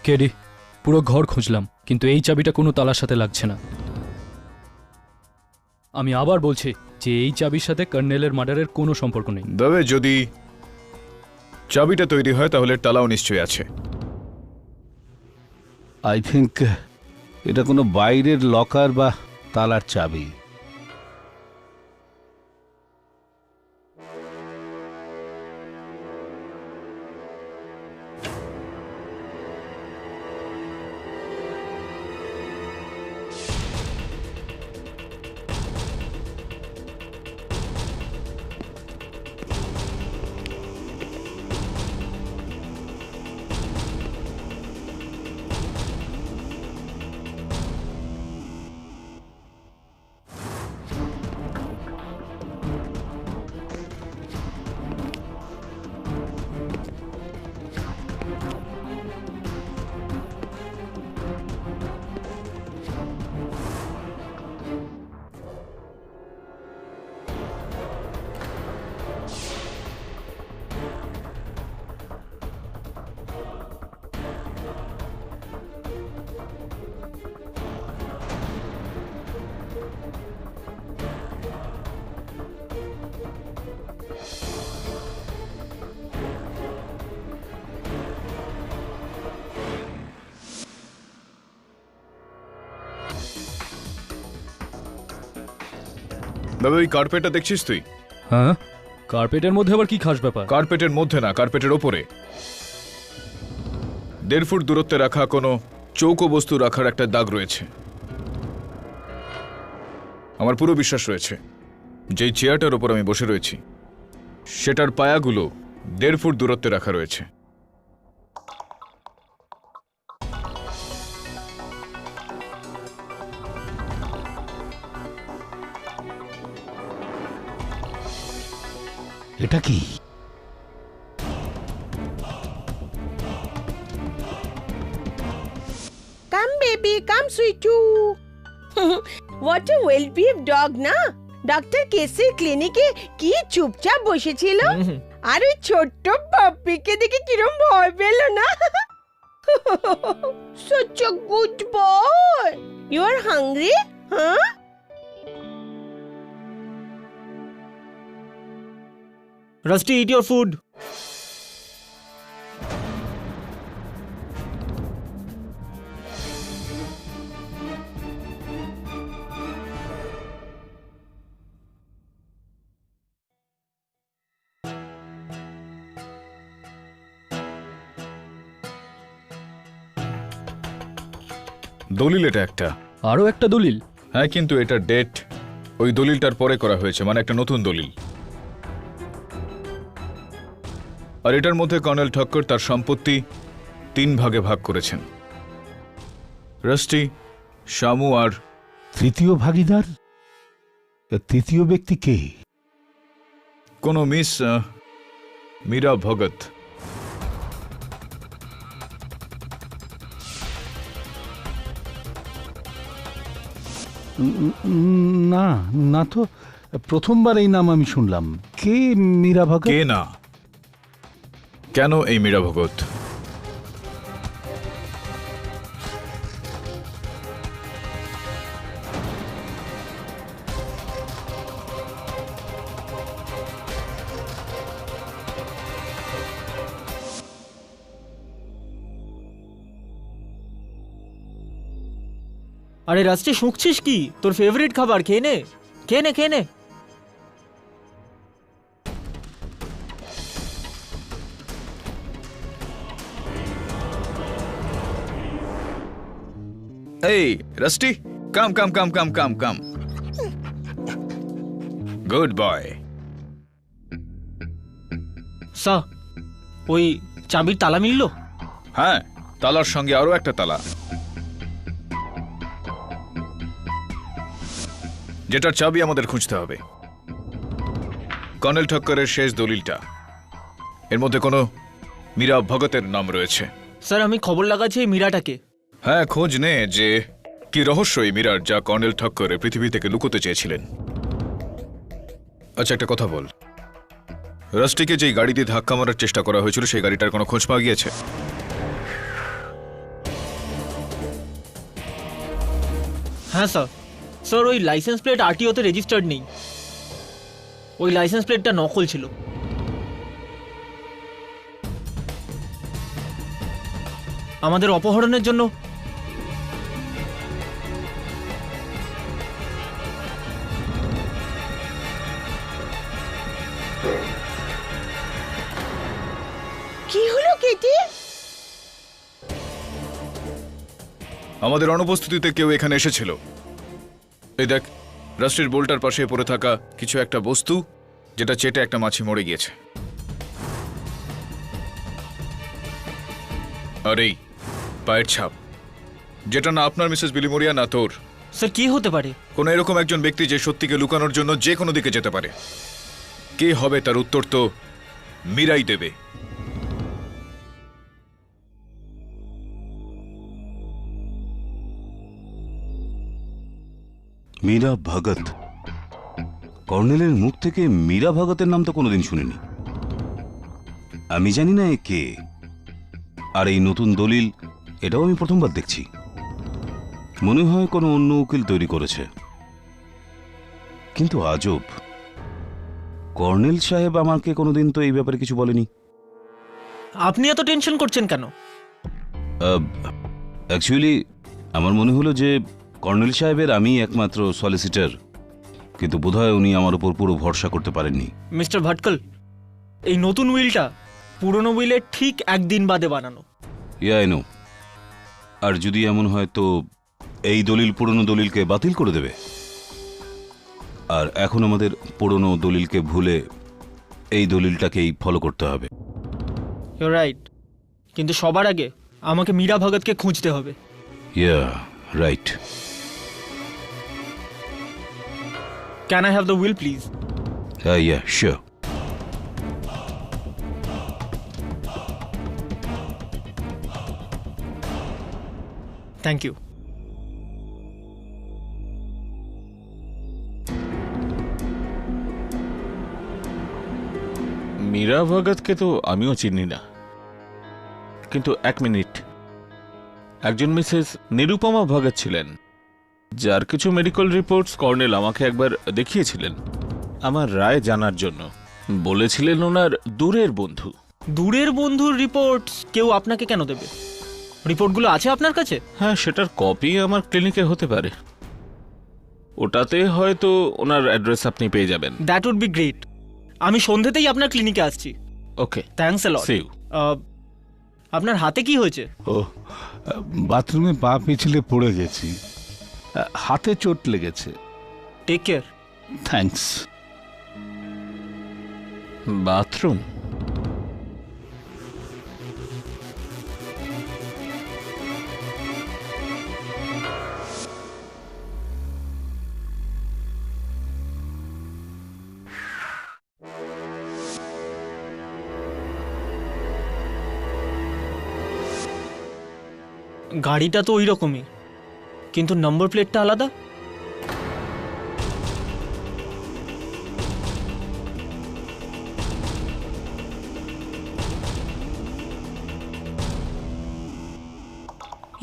KD, পুরো ঘর খুঁজলাম কিন্তু এই চাবিটা কোনো তালার সাথে লাগছে না। আমি আবার বলছি যে এই চাবির সাথে কর্নেলের মার্ডারের কোনো সম্পর্ক নেই। তবে যদি চাবিটা তৈরি হয় তাহলে তালাও নিশ্চয়ই আছে। আই থিঙ্ক এটা কোনো বাইরের লকার বা তালার চাবি। দাদা ওই কার্পেটটা দেখছিস তুই? হ্যাঁ, কার্পেটের মধ্যে আবার কি খাস ব্যাপার? কার্পেটের মধ্যে না, কার্পেটের ওপরে 1.5 ফুট দূরত্বে রাখা কোনো চৌকো বস্তু রাখার একটা দাগ রয়েছে। আমার পুরো বিশ্বাস রয়েছে যেই চেয়ারটার ওপর আমি বসে রয়েছি সেটার পায়াগুলো 1.5 ফুট দূরত্বে রাখা রয়েছে। এটা কি? Come baby, come sweetu. What a well-behaved dog না? ডক্টর কেসির ক্লিনিকে কি চুপচাপ বসেছিল আর ওই ছোট্ট পাপ্পিকে দেখে কিরম ভয় পেল না? Such a good boy. You are hungry? Huh? Rusty, eat your food. দলিল এটা একটা। আরও একটা দলিল? হ্যাঁ, কিন্তু এটা ডেট ওই দলিলটার পরে করা হয়েছে, মানে একটা নতুন দলিল। আর এটার মধ্যে কর্নেল ঠক্কর তার সম্পত্তি 3 ভাগে ভাগ করেছেন। রাস্টি, শামু আর তৃতীয় ভাগিদার? তৃতীয় ব্যক্তি কে? কোনো মিস মীরা ভগত। না না তো, প্রথমবার এই নাম আমি শুনলাম। কে মীরা ভগত? কে না, কেন এই মীরা ভগত? আরে রাস্টি, শুঁকছিস কি? তোর ফেভারিট খাবার খেয়ে নে, খেয়ে নে, খেয়ে নে। এই রাস্টি, কাম কাম কাম কাম কাম কাম। Good boy. সা, ওই চাবির তালা মিললো? হ্যাঁ, তালার সঙ্গে আরো একটা তালা, যেটার চাবি আমাদের খুঁজতে হবে। কর্নেল ঠক্করের শেষ দলিলটা, এর মধ্যে কোনো মীরা ভগতের নাম রয়েছে। স্যার, আমি খবর লাগাচ্ছি এই মীরাটাকে। হ্যাঁ, খোঁজ নে যে কি রহস্য এই মীরার, যা কর্নেল ঠক্কর পৃথিবী থেকে লুকোতে চেয়েছিলেন। আচ্ছা, একটা কথা বল, রাস্টিকে যেই গাড়ি দিয়ে ধাক্কা মারার চেষ্টা করা হয়েছিল সেই গাড়িটার কোনো খোঁজ পাওয়া গিয়েছে? হ্যাঁ স্যার। স্যার, ওই লাইসেন্স প্লেট আরটিওতে রেজিস্টার্ড নেই। ওই লাইসেন্স প্লেটটা নকল ছিল। আমাদের অপহরণের জন্য কি হলো কেটি? আমাদের অনুপস্থিতিতে কেউ এখানে এসেছিল। এই দেখ, রাস্টির বোল্টার পাশে পড়ে থাকা কিছু একটা বস্তু, যেটা চেটে একটা মাছি মরে গিয়েছে। আর এই পায়ের ছাপ, যেটা না আপনার মিসেস বিলিমোরিয়া না তোর। স্যার, কি হতে পারে? কোন এরকম একজন ব্যক্তি যে সত্যিকে লুকানোর জন্য যে কোনো দিকে যেতে পারে। কে হবে তার উত্তর তো মীরাই দেবে। মীরা ভগত? কর্নেলের মুখ থেকে মীরা ভগতের নাম তো কোনোদিন শুনিনি। আমি জানি না এ কে। আর এই নতুন দলিল, এটাও আমি প্রথমবার দেখছি। মনে হয় কোনো অন্য উকিল তৈরি করেছে। কিন্তু আজব, কর্নেল সাহেব আমাকে কোনোদিন তো এই ব্যাপারে কিছু বলেনি। আপনি এত টেনশন করছেন কেন? অ্যাকচুয়ালি আমার মনে হলো যে কর্নেল সাহেবের আমি একমাত্র সলিসিটার, কিন্তু বোধহয় উনি আমার উপর পুরো ভরসা করতে পারেননি। মিস্টার ভাটকল, এই নতুন উইলটা পুরনো উইলের ঠিক একদিন বাদে বানানো। I know. আর যদি এমন হয় তো এই দলিল পুরনো দলিলকে বাতিল করে দেবে, আর এখন আমাদের পুরনো দলিলকে ভুলে এই দলিলটাকেই ফলো করতে হবে। ইউর রাইট, কিন্তু সবার আগে আমাকে মীরা ভগতকে খুঁজতে হবে। Right. Can I have the will please? Sure. Thank you. Meera ভগতকে তো আমিও চিনি না, কিন্তু এক মিনিট, একজন মিসেস নিরুপমা ভগত ছিলেন, যার কিছু মেডিকেল রিপোর্টস কর্নেল আমাকে একবার দেখিয়েছিলেন আমার রায় জানার জন্য। বলেছিলেন ওনার দূরের বন্ধু। দূরের বন্ধুর রিপোর্টস কেউ আপনাকে কেন দেবে? রিপোর্টগুলো আছে আপনার কাছে? হ্যাঁ, সেটার কপি আমার ক্লিনিকে হতে পারে। ওটাতে হয়তো ওনার অ্যাড্রেস আপনি পেয়ে যাবেন। That would be great. আমি সন্ধ্যেতেই আপনার ক্লিনিকে আসছি। Okay, thanks a lot. See you. আপনার হাতে কি হয়েছে? ও, বাথরুমে পা পিছলে পড়ে গেছি, হাতে চোট লেগেছে। Take care. থ্যাঙ্কস। বাথরুম? গাড়িটা তো ওই রকমই, কিন্তু নম্বর প্লেটটা আলাদা।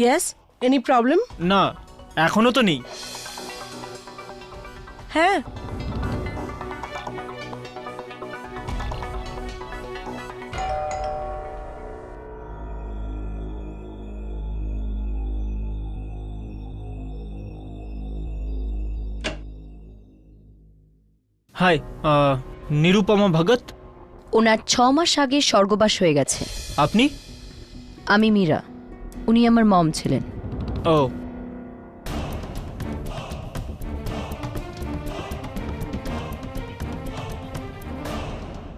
Yes, any problem? না, এখনো তো নেই। হ্যাঁ, হাই, নিরুপমা ভগত। ওনার 6 মাস আগে স্বর্গবাস হয়ে গেছে। আপনি? আমি মীরা, উনি আমার মম ছিলেন। ও,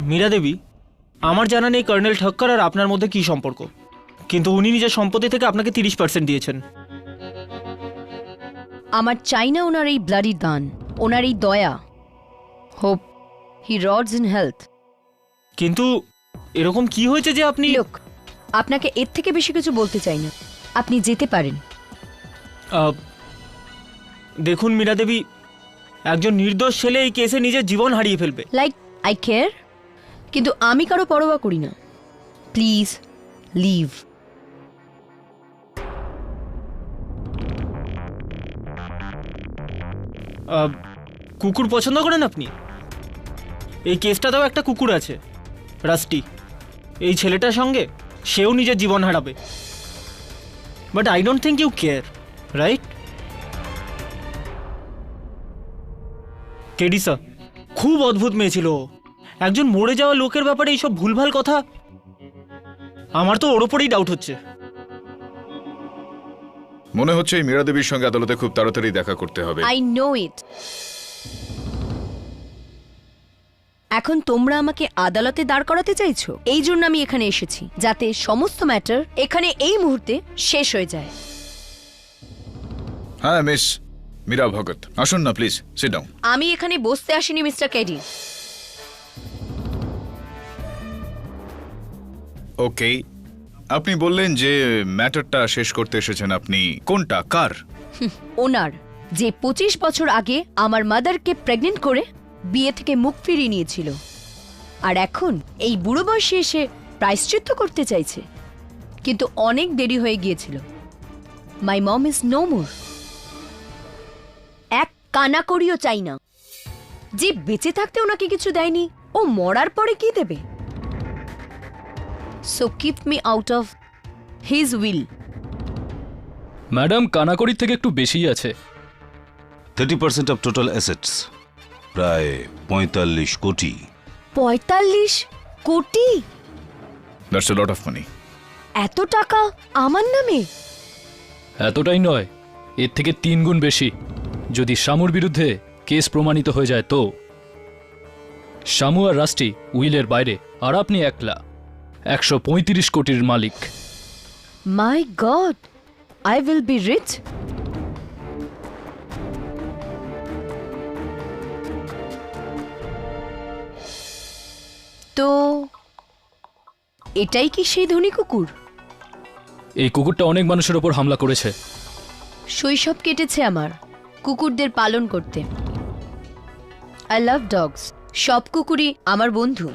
মীরা দেবী, আমার জানা নেই কর্নেল ঠক্কর আর আপনার মধ্যে কি সম্পর্ক, কিন্তু উনি নিজের সম্পত্তি থেকে আপনাকে 30% দিয়েছেন। আমার চাই না ওনার এই ব্লাডি দান, ওনার এই দয়া। Hope he roads in health. কিন্তু এরকম কি হয়েছে যে আপনি? লোক, আপনাকে এর থেকে বেশি কিছু বলতে চাই না, আপনি যেতে পারেন। দেখুন মীরা দেবী, একজন নির্দোষ ছেলে এই কেসে নিজের জীবন হারিয়ে ফেলবে। লাইক আই কেয়ার, কিন্তু আমি কারো পরোয়া করি না। Please leave. কুকুর পছন্দ করেন আপনি? এই কেসটাতেও একটা কুকুর আছে, রাস্টি। এই ছেলেটার সঙ্গে সেও নিজের জীবন হারাবে। But I don't think you care, right? কেডিসা খুব অদ্ভুত মেয়ে ছিল। একজন মরে যাওয়া লোকের ব্যাপারে এইসব ভুলভাল কথা, আমার তো ওর ওপরেই ডাউট হচ্ছে। মনে হচ্ছে এই মীরা দেবীর সঙ্গে আদালতে খুব তাড়াতাড়ি দেখা করতে হবে। আই নো ইট। এখন তোমরা আমাকে আদালতে দাঁড় করাতে চাইছো, এই জন্য আমি এখানে এসেছি, যাতে সমস্ত ম্যাটার এখানে এই মুহূর্তে শেষ হয়ে যায়। হ্যাঁ মিস মীরা ভগত, আসুন না প্লিজ, সিট ডাউন। আমি এখানে বসতে আসিনি মিস্টার কেডি। ওকে, আপনি বললেন যে ম্যাটারটা শেষ করতে এসেছেন আপনি। কোনটা, কার? ওনার, যে 25 বছর আগে আমার মাদারকে প্রেগনেন্ট করে বিয়ে থেকে মুখ ফিরিয়ে নিয়েছিল, আর এখন এই বুড়ো বয়সে এসে প্রায়শ্চিত্ত করতে চাইছে। কিন্তু অনেক দেরি হয়ে গিয়েছিল। মাই মম ইজ নো মোর। এক কানা করিও চাই না। যে বেঁচে থাকতে ওনাকে কিছু দেয়নি, ও মরার পরে কি দেবে? So keep me out of his will. Madam, কানাকড়ির থেকে একটু বেশিই আছে। 30% অফ টোটাল অ্যাসেটস। প্রায় 45 কোটি। 45 কোটি? That's a lot of money. এত টাকা আমার নামে? এতটাই নয়, এর থেকে 3 গুণ বেশি। যদি শামুর বিরুদ্ধে কেস প্রমাণিত হয়ে যায় তো। শামু আর রাস্টি উইলের বাইরে, আর আপনি একলা 135 কোটির মালিক। My god, I will be rich. তো এটাই কি সেই ধনী কুকুর? এই কুকুরটা অনেক মানুষের ওপর হামলা করেছে। শৈশব কেটেছে আমার কুকুরদের পালন করতে। I love dogs. সব কুকুরই আমার বন্ধু।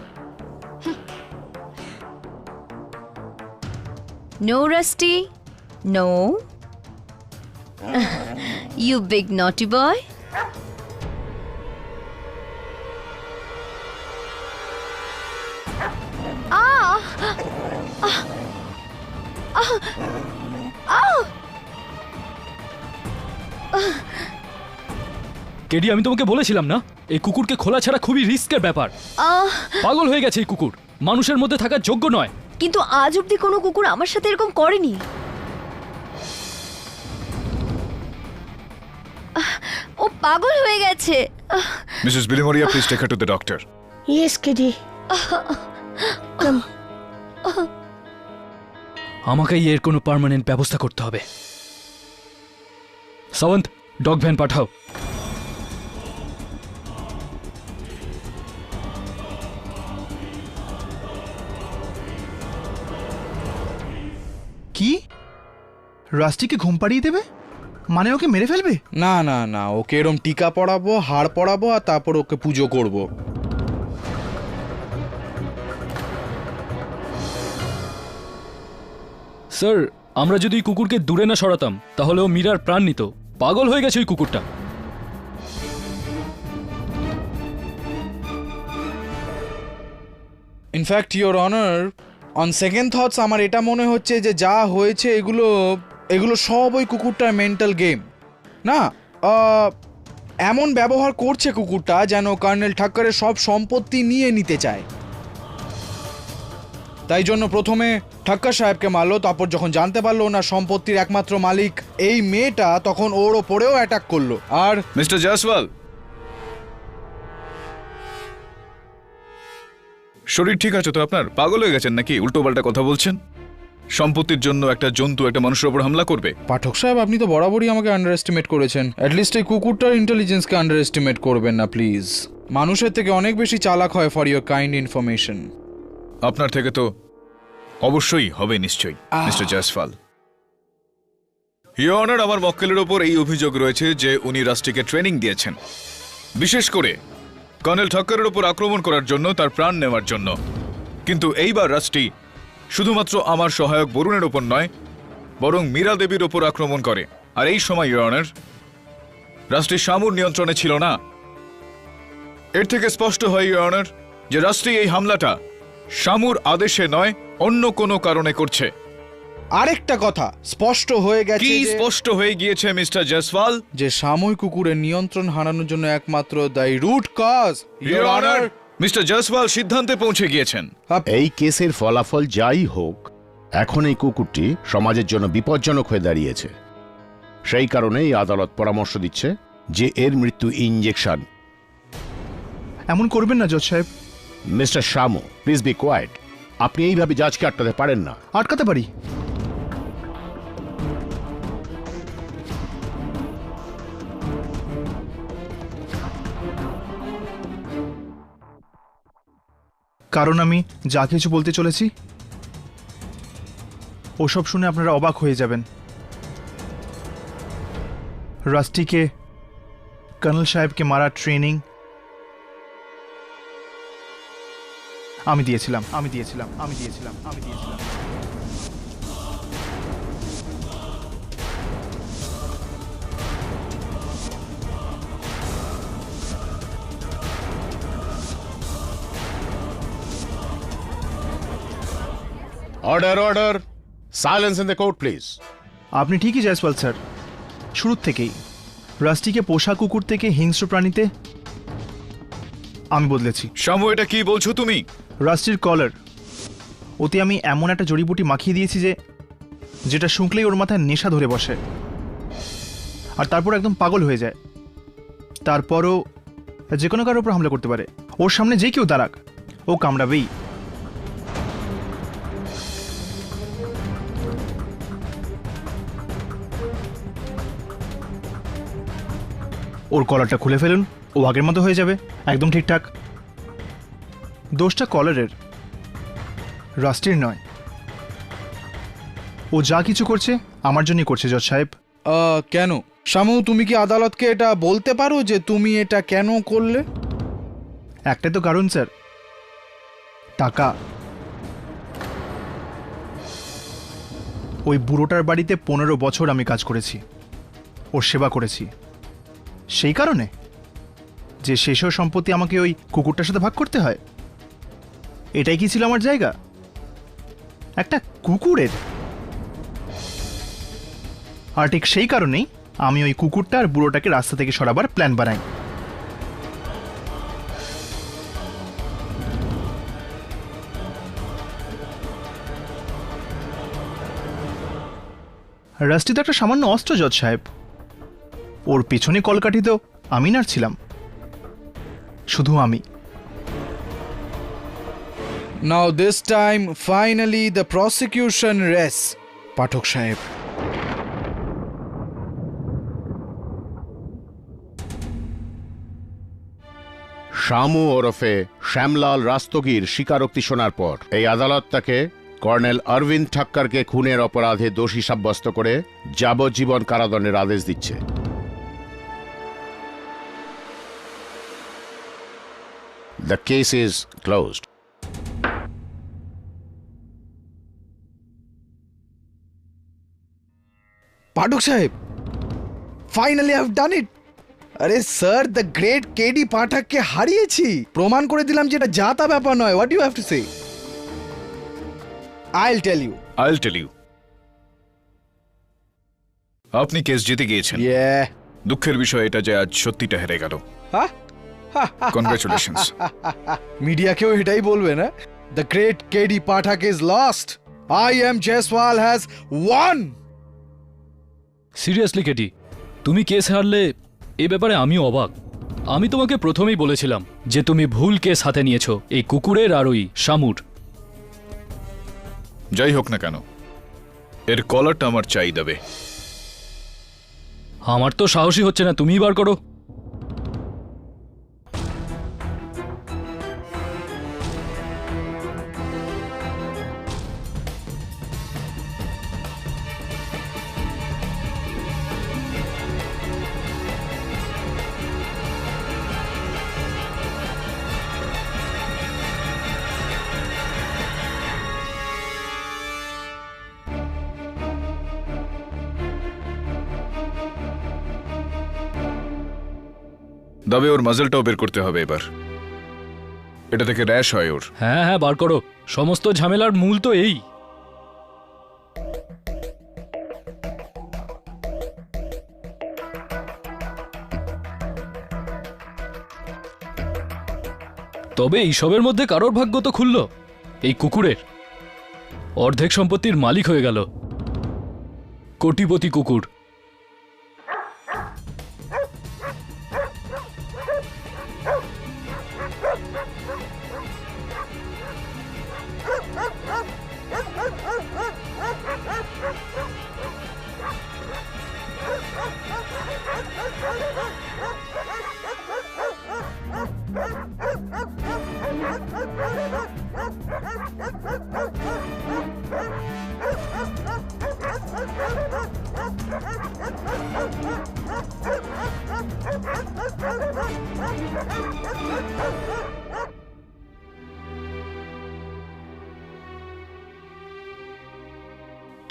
No Rusty, no. You big naughty boy. KD, আমি তোমাকে বলেছিলাম না, এই কুকুরকে খোলা ছাড়া খুবই রিস্কের ব্যাপার। পাগল হয়ে গেছে এই কুকুর, মানুষের মধ্যে থাকার যোগ্য নয়। কিন্তু আজ অব্দি কোনো কুকুর আমার সাথে এরকম করেনি। ও পাগল হয়ে গেছে। Mrs Bilimoria, please take her to the doctor. Yes KD. আমাকে এর কোনো পার্মানেন্ট ব্যবস্থা করতে হবে। সাওয়ন্ত, ডগ ভ্যান পাঠাও। কি? রাস্টিকে ঘুম পাড়িয়ে দেবে? মানে ওকে মেরে ফেলবে? না না না, ওকে এরম টিকা পরাবো, হাড় পরাবো, আর তারপর ওকে পুজো করব। স্যার, আমরা যদি এই কুকুরকে দূরে না সরাতাম তাহলে ও মীরার প্রাণ নিত। পাগল হয়ে গেছে ওই কুকুরটা। In fact your honour, on second thoughts আমার এটা মনে হচ্ছে যে যা হয়েছে এগুলো সব ওই কুকুরটার মেন্টাল গেম। না, এমন ব্যবহার করছে কুকুরটা যেন কর্নেল ঠাক্করের সব সম্পত্তি নিয়ে নিতে চায়। তাই জন্য প্রথমে ঠাক্কর সাহেবকে মারলো, তারপর যখন জানতে পারলো ওনার সম্পত্তির একমাত্র মালিক এই মেয়েটা, তখন ওর ওপরেও অ্যাটাক করলো। আর মিস্টার জয়সওয়াল, শরীর ঠিক আছে তো আপনার? পাগল হয়ে গেছেন নাকি? উল্টোপাল্টা কথা বলছেন। সম্পত্তির জন্য একটা জন্তু একটা মানুষের উপর হামলা করবে? পাঠক সাহেব, আপনি তো বরাবরই আমাকে আন্ডার এস্টিমেট করেছেন। অ্যাটলিস্ট এই কুকুরটার ইন্টেলিজেন্সকে আন্ডার এস্টিমেট করবেন না প্লিজ। মানুষের থেকে অনেক বেশি চালাক হয়, ফর ইউর কাইন্ড ইনফরমেশন। আপনার থেকে তো অবশ্যই হবে নিশ্চয়ই, মিস্টার জয়সওয়াল। ইওর অনার, আমার মক্কেলের ওপর এই অভিযোগ রয়েছে যে উনি রাস্টিকে ট্রেনিং দিয়েছেন, বিশেষ করে কর্নেল ঠক্করের ওপর আক্রমণ করার জন্য, তার প্রাণ নেওয়ার জন্য। কিন্তু এইবার রাস্টি শুধুমাত্র আমার সহায়ক বরুণের ওপর নয়, বরং মীরা দেবীর ওপর আক্রমণ করে। আর এই সময় ইওর অনার, রাস্টি শামুর নিয়ন্ত্রণে ছিল না। এর থেকে স্পষ্ট হয় ইওর অনার যে রাস্টি এই হামলাটা শামুর আদেশে নয়, অন্য কোনো কারণে করছে। আরেকটা কথা স্পষ্ট হয়ে গেছে। কি স্পষ্ট হয়ে গিয়েছে মিস্টার জয়সওয়াল? যে সাময়িক কুকুরের নিয়ন্ত্রণ হারানোর জন্য একমাত্র দায়ী root cause. Your honour, mister Jaiswal সিদ্ধান্তে পৌঁছে গিয়েছেন। এই কেসের ফলাফল যাই হোক, এখন এই কুকুরটি সমাজের জন্য বিপজ্জনক হয়ে দাঁড়িয়েছে। সেই কারণেই আদালত পরামর্শ দিচ্ছে যে এর মৃত্যু ইনজেকশন। এমন করবেন না জজ সাহেব। Mister Shamu, please be quiet. আপনি এইভাবে জাজকে আটকাতে পারেন না। আটকাতে পারি। কারণ আমি যা কিছু বলতে চলেছি ওসব শুনে আপনারা অবাক হয়ে যাবেন। রাস্টিকে কর্নেল সাহেবকে মারার ট্রেনিং আমি দিয়েছিলাম। Order order, silence in the court please. আপনি ঠিকই জয়সওয়াল স্যার, শুরুর থেকেই রাস্টিকে পোষা কুকুর থেকে হিংস্র প্রাণীতে আমি বদলেছি। শামু, এটা কি বলছো তুমি? রাস্টির কলার, ওতে আমি এমন একটা জড়িবুটি মাখিয়ে দিয়েছি যেটা শুঁকলেই ওর মাথায় নেশা ধরে বসে, আর তারপর একদম পাগল হয়ে যায়। তারপরও যে কোনো কারোর উপর হামলা করতে পারে। ওর সামনে যে কেউ দাঁড়াক, ও কামড়াবেই। ওর কলারটা খুলে ফেলুন, ও আগের মতো হয়ে যাবে, একদম ঠিকঠাক। দোষটা কলারের, রাস্টির নয়। ও যা কিছু করছে আমার জন্যই করছে জজ সাহেব। কেন শামু, তুমি কি আদালতকে এটা বলতে পারো যে তুমি এটা কেন করলে? একটাই তো কারণ স্যার, টাকা। ওই বুড়োটার বাড়িতে 15 বছর আমি কাজ করেছি, ওর সেবা করেছি, সেই কারণে যে শেষেও সম্পত্তি আমাকে ওই কুকুরটার সাথে ভাগ করতে হয়। এটাই কি ছিল আমার জায়গা একটা কুকুরের? আর ঠিক সেই কারণেই আমি ওই কুকুরটা আর বুড়োটাকে রাস্তা থেকে সরাবার প্ল্যান বানাই। রাস্টি তো একটা সামান্য অস্ত্র জজ সাহেব, ওর পিছনে কলকাঠিতেও আমি নাড়ছিলাম, শুধু আমি। Now this time finally the prosecution rests, Pathak সাহেব। শামু ওরফে শ্যামলাল রাস্তগীর স্বীকারোক্তি শোনার পর এই আদালত তাকে কর্নেল অরবিন্দ ঠাক্করকে খুনের অপরাধে দোষী সাব্যস্ত করে যাবজ্জীবন কারাদণ্ডের আদেশ দিচ্ছে। The case is closed. পাঠক সাহেব, ফাইনালি আই হ্যাভ ডান ইট। আরে স্যার, দ্য গ্রেট কেডি পাঠককে হারিয়েছি, প্রমাণ করে দিলাম যেটা যা তা ব্যাপার নয়। What you have to say? I'll tell you. আপনি কেস জিতে গিয়েছেন। দুঃখের বিষয় এটা যে আজ সত্যিটা হেরে গেল। কনগ্রাচুলেশনস। মিডিয়াকেও এটাই বলবে না? The great KD Pathak is lost. I am Jaiswal has won. Seriously KT, তুমি কেস হারলে এ ব্যাপারে আমিও অবাক। আমি তোমাকে প্রথমেই বলেছিলাম যে তুমি ভুল কেস হাতে নিয়েছো, এই কুকুরের আর ওই শামুর। যাই হোক না কেন, এর কলারটা আমার চাই দেবে। আমার তো সাহসই হচ্ছে না, তুমিই বার করো। তবে ওর মাজলটাও বের করতে হবে এবার, এটা থেকে র্যাশ হয় ওর। হ্যাঁ হ্যাঁ, বার করো, সমস্ত ঝামেলার মূল তো এই। তবে এইসবের মধ্যে কারোর ভাগ্য তো খুলল, এই কুকুরের। অর্ধেক সম্পত্তির মালিক হয়ে গেল, কোটিপতি কুকুর।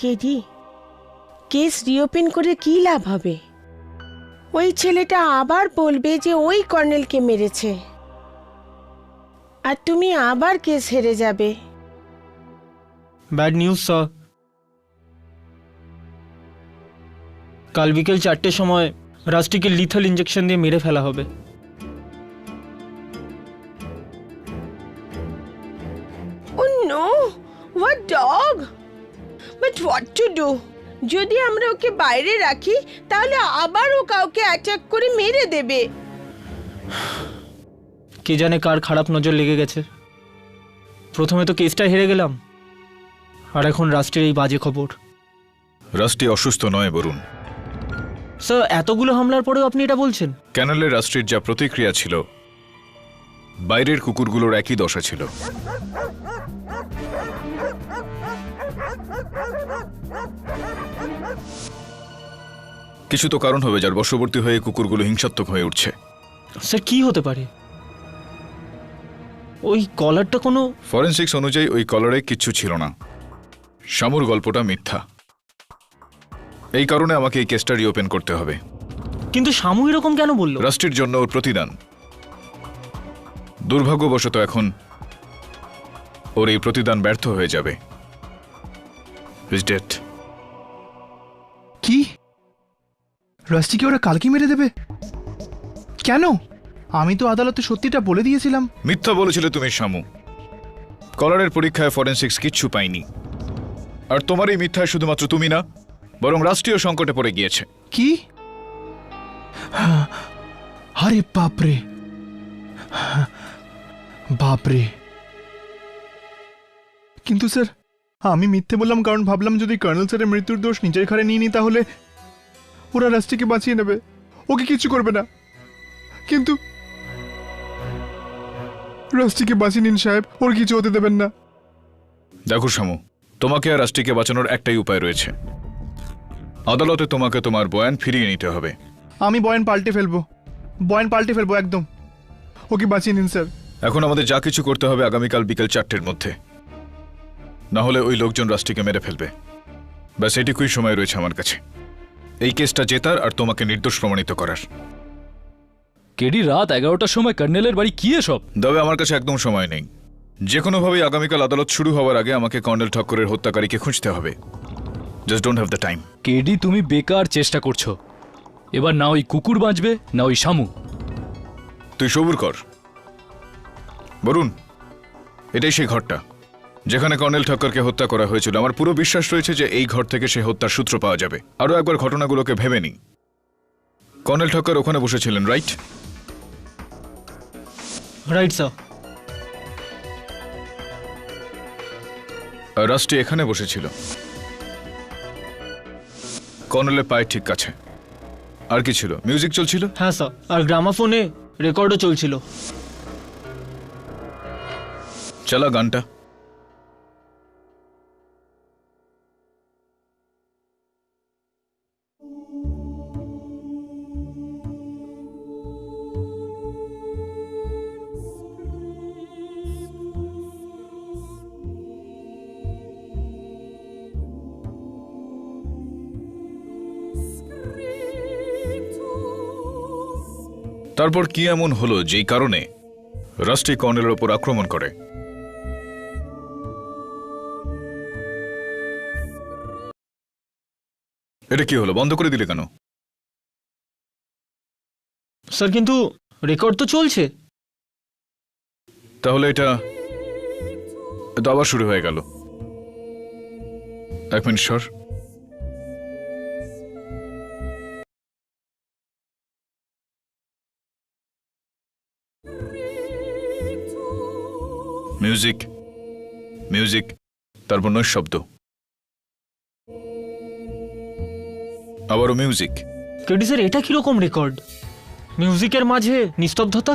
কেডি, কেস রিওপেন করে কি লাভ হবে? ওই ছেলেটা আবার বলবে যে ওই কর্নেলকে মেরেছে, আর তুমি আবার কেস হেরে যাবে। ব্যাড নিউজ স্যার, কাল বিকেল 4টের সময় রাস্টিকে লিথাল ইঞ্জেকশন দিয়ে মেরে ফেলা হবে। যদি আমরা ওকে বাইরে রাখি তাহলে আবার ও কাউকে অ্যাটাক করে মেরে দেবে। কে জানে কার খারাপ নজর লেগে গেছে। প্রথমে তো কেসটা হেরে গেলাম, আর এখন রাষ্ট্রের এই বাজে খবর। রাষ্ট্রী অসুস্থ নয় বরুণ। স্যার, এতগুলো হামলার পরেও আপনি এটা বলছেন? ক্যানেলে রাষ্ট্রীর যা প্রতিক্রিয়া ছিল, বাইরের কুকুরগুলোর একই দশা ছিল। কিছু তো কারণ হবে যার বশবর্তী হয়ে কুকুরগুলো হিংসাত্মক হয়ে উঠছে। স্যার, কি হতে পারে? ওই কলারটা কোনো... ফরেনসিক্স অনুযায়ী ওই কলারে কিচ্ছু ছিল না। শামুর গল্পটা মিথ্যা। এই কারণে আমাকে এই কেসটা রিওপেন করতে হবে। কিন্তু শামু এরকম কেন বলল? রাষ্ট্রের জন্য ওর প্রতিদান। দুর্ভাগ্যবশত এখন ওর এই প্রতিদান ব্যর্থ হয়ে যাবে। He's dead. কি? রাস্টিকে ওরা কালকে মেরে দেবে? কেন? আমি তো আদালতে সত্যিটা বলে দিয়েছিলাম। মিথ্যা বলেছিলে তুমি শামু। কলারের পরীক্ষায় ফরেনসিক্স কিচ্ছু পাইনি। আর তোমার এই মিথ্যায় শুধুমাত্র তুমি না, বরং রাষ্ট্রীয় সংকটে পড়ে গিয়েছে। কি? আরে বাপরে, বাপরে। কিন্তু স্যার, আমি মিথ্যে বললাম কারণ ভাবলাম যদি কর্নেল স্যারের মৃত্যুর দোষ নিজের ঘাড়ে নিয়ে নি তাহলে ওরা রাষ্ট্রীকে বাঁচিয়ে নেবে, ওকে কিছু করবে না। কিন্তু রাষ্ট্রীকে বাঁচিয়ে নিন সাহেব, ওর কিছু হতে দেবেন না। দেখো শামু, তোমাকে আর রাষ্ট্রীকে বাঁচানোর একটাই উপায় রয়েছে। আদালতে তোমাকে তোমার বয়ান ফিরিয়ে নিতে হবে। আমি বয়ান পাল্টে ফেলবো, বয়ান পাল্টে ফেলবো একদম। ওকে বাঁচিয়ে নিন স্যার। এখন আমাদের যা কিছু করতে হবে আগামীকাল বিকেল 4টের মধ্যে, না হলে ওই লোকজন রাষ্ট্রীকে মেরে ফেলবে। ব্যাস এটুকুই সময় রয়েছে আমার কাছে এই কেসটা জেতার আর তোমাকে নির্দোষ প্রমাণিত করার। কেডি, রাত 11টার সময় কর্নেলের বাড়ি কি এসব? তবে আমার কাছে একদম সময় নেই। যে কোনোভাবেই আগামীকাল আদালত শুরু হওয়ার আগে আমাকে কর্নেল ঠক্করের হত্যাকারীকে খুঁজতে হবে। Just don't have the time. KD, তুমি বেকার চেষ্টা করছো। এবার না ওই কুকুর বাঁচবে না ওই শামু। তুই সবুর কর বরুণ। এটাই সেই ঘরটা যেখানে কর্নেল ঠক্করকে হত্যা করা হয়েছিল। আমার পুরো বিশ্বাস রয়েছে যে এই ঘর থেকে সে হত্যার সূত্র পাওয়া যাবে। আরও একবার ঘটনাগুলোকে ভেবে নিই। কর্নেল ঠক্কর ওখানে বসেছিলেন, রাইট? Right sir. আর রাষ্ট্রী এখানে বসেছিল কর্নেলের পায়ের ঠিক কাছে। আর কি ছিল? মিউজিক চলছিল। হ্যাঁ স্যার, আর গ্রামাফোনে রেকর্ডও চলছিল। চালা গানটা। তারপর কি এমন হলো যেই কারণে রাষ্ট্রী কর্নেলের ওপর আক্রমণ করে? এটা কি হলো? বন্ধ করে দিলে কেন? স্যার, কিন্তু রেকর্ড তো চলছে। তাহলে এটা আবার শুরু হয়ে গেল। এক মিনিট সর। মিউজিক, মিউজিক, তারপর নৈশব্দ, আবারও মিউজিক। কেডি স্যার, এটা কিরকম রেকর্ড? মিউজিকের মাঝে নিস্তব্ধতা।